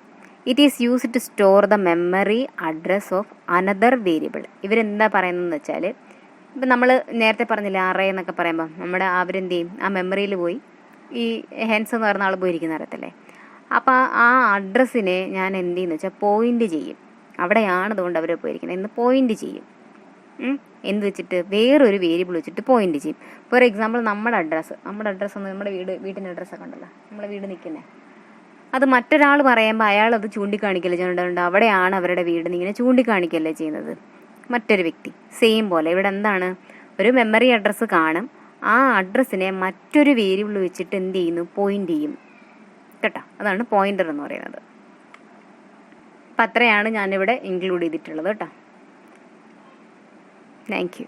It is used to store the memory address of another variable. ഇവരെന്താ പറയുന്നതെന്ന് വെച്ചാൽ, ഇപ്പം നമ്മൾ നേരത്തെ പറഞ്ഞില്ലേ അറേ എന്നൊക്കെ പറയുമ്പോൾ നമ്മുടെ അവരെന്ത് ചെയ്യും, ആ മെമ്മറിയിൽ പോയി ഈ ഹെൻസ് എന്ന് പറയുന്ന ആൾ പോയിരിക്കുന്ന അറിയത്തില്ലേ. അപ്പോൾ ആ അഡ്രസ്സിനെ ഞാൻ എന്ത് ചെയ്യുന്നു വെച്ചാൽ പോയിൻ്റ് ചെയ്യും. അവിടെയാണ് അതുകൊണ്ട് അവർ പോയിരിക്കുന്നത് എന്ന് പോയിൻ്റ് ചെയ്യും. എന്ത് വെച്ചിട്ട്, വേറൊരു വേരിയബിൾ വെച്ചിട്ട് പോയിൻ്റ് ചെയ്യും. ഫോർ എക്സാമ്പിൾ നമ്മുടെ അഡ്രസ്സ് ഒന്ന് നമ്മുടെ വീട്ടിൻ്റെ അഡ്രസ്സൊക്കെ ഉണ്ടല്ലോ, നമ്മളെ വീട് നിൽക്കുന്നത്, അത് മറ്റൊരാൾ പറയുമ്പോൾ അയാൾ അത് ചൂണ്ടിക്കാണിക്കല്ലേ ചെയ്യുന്നുണ്ട്. അവിടെയാണ് അവരുടെ വീട് ഇങ്ങനെ ചൂണ്ടിക്കാണിക്കല്ലേ ചെയ്യുന്നത് മറ്റൊരു വ്യക്തി. സെയിം പോലെ ഇവിടെ എന്താണ്, ഒരു മെമ്മറി അഡ്രസ്സ് കാണും, ആ അഡ്രസ്സിനെ മറ്റൊരു വേരിയബിൾ വെച്ചിട്ട് എന്ത് ചെയ്യുന്നു, പോയിൻ്റ് ചെയ്യും കേട്ടോ. അതാണ് പോയിൻ്റർ എന്ന് പറയുന്നത്. അപ്പം അത്രയാണ് ഞാനിവിടെ ഇൻക്ലൂഡ് ചെയ്തിട്ടുള്ളത് കേട്ടോ. Thank you.